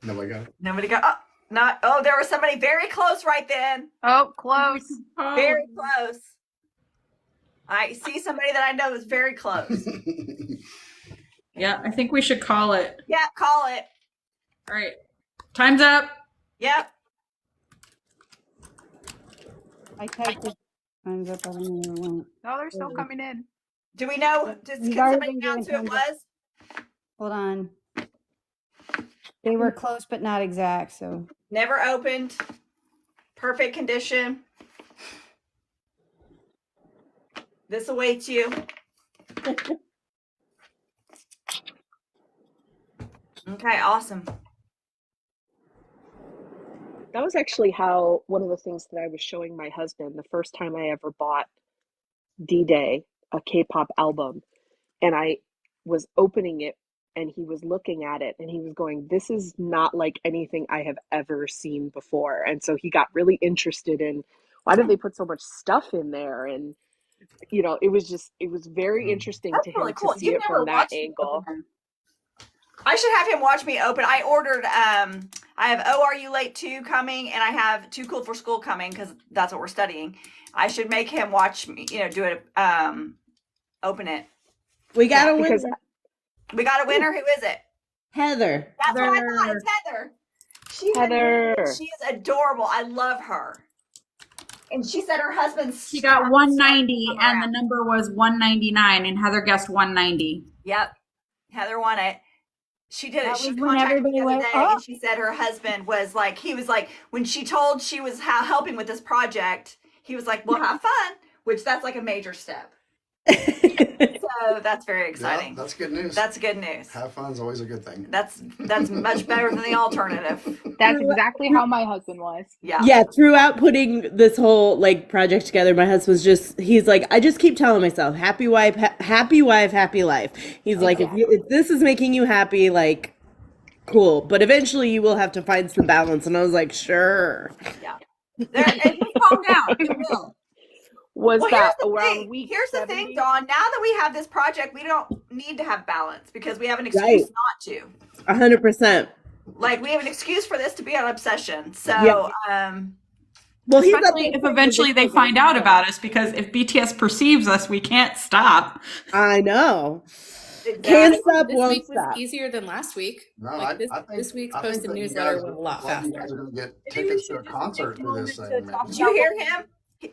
Nobody got it. Nobody got. There was somebody very close right then. Oh, close. Very close. I see somebody that I know is very close. Yeah, I think we should call it. Yeah, call it. All right. Time's up. Yep. I typed it. Time's up. I don't know where it went. No, they're still coming in. Do we know? Can somebody announce who it was? Hold on. They were close, but not exact. So never opened. Perfect condition. This awaits you. Okay, awesome. That was actually how one of the things that I was showing my husband the first time I ever bought D-Day, a K-pop album, and I was opening it and he was looking at it and he was going, this is not like anything I have ever seen before. And so he got really interested in why did they put so much stuff in there? And it was very interesting to him to see it from that angle. I should have him watch me open. I ordered, I have Oh, Are You Late 2 coming, and I have Too Cool for School coming, because that's what we're studying. I should make him watch me, do it, open it. We got a winner. We got a winner. Who is it? Heather. That's what I thought. It's Heather. Heather. She is adorable. I love her. And she said her husband's. She got 190, and the number was 199, and Heather guessed 190. Yep. Heather won it. She did it. She was when contacted me the other everybody day, went, and she said her husband was like, he was like, when she told she was helping with this project, he was like, well, have fun, which that's like a major step. So that's very exciting. Yeah, that's good news. That's good news. Have fun's always a good thing. That's much better than the alternative. That's exactly how my husband was. Yeah. Yeah, throughout putting this whole like project together, my husband's he's like, I just keep telling myself, happy wife, happy life. He's like, if this is making you happy, like, cool. But eventually you will have to find some balance. And I was like, sure. Yeah. And calm down. You will. Was Well, that here's the around thing. week Here's 70? the thing, Dawn. Now that we have this project, we don't need to have balance because we have an excuse not to. 100%. Like we have an excuse for this to be an obsession. So, well, especially if eventually they find out about us, because if BTS perceives us, we can't stop. I know. Can't stop, This won't week was stop. easier than last week. No, Like I think this week's I think posted that you newsletter guys- went a lot well, you faster. guys are going to get tickets to a concert through this thing. Maybe. Did you hear him?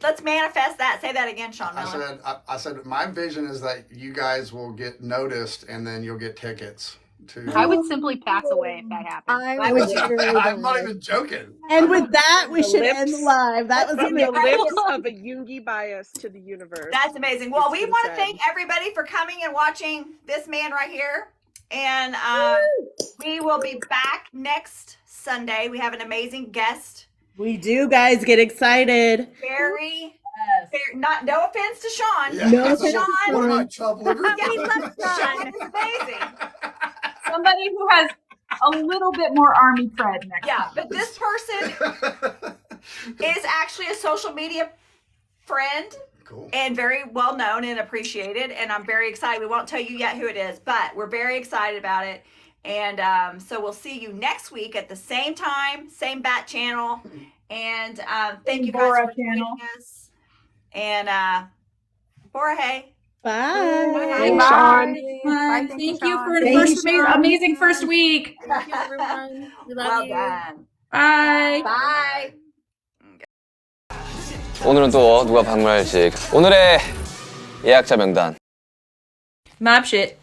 Let's manifest that. Say that again, Shaun. I said my vision is that you guys will get noticed and then you'll get tickets to. I would simply pass away if that happened. I'm not even joking. And with that, we should lips- end the live. That was From the amazing. lips of a Jungi bias to the universe. That's amazing. Well, It's we been want to said. thank everybody for coming and watching this man right here. And we will be back next Sunday. We have an amazing guest. We do, guys. Get excited. Very, not no offense to Shaun. Yeah. No, Shaun. What am I, chub liver? Yeah, Shaun is amazing. Somebody who has a little bit more army cred next Yeah, time. but this person is actually a social media friend. Cool. And very well known and appreciated. And I'm very excited. We won't tell you yet who it is, but we're very excited about it. And so we'll see you next week at the same time, same bat channel. And thank you guys for joining us. And BORAHAE. Bye. Thanks, Shaun. Bye, Thank you, you Shaun. for the Thank first you, amazing first week. Thank you, everyone. We love Well you. done. Bye. Bye. 오늘은 또 누가 방문할지 오늘의 예약자 명단 Mob shit.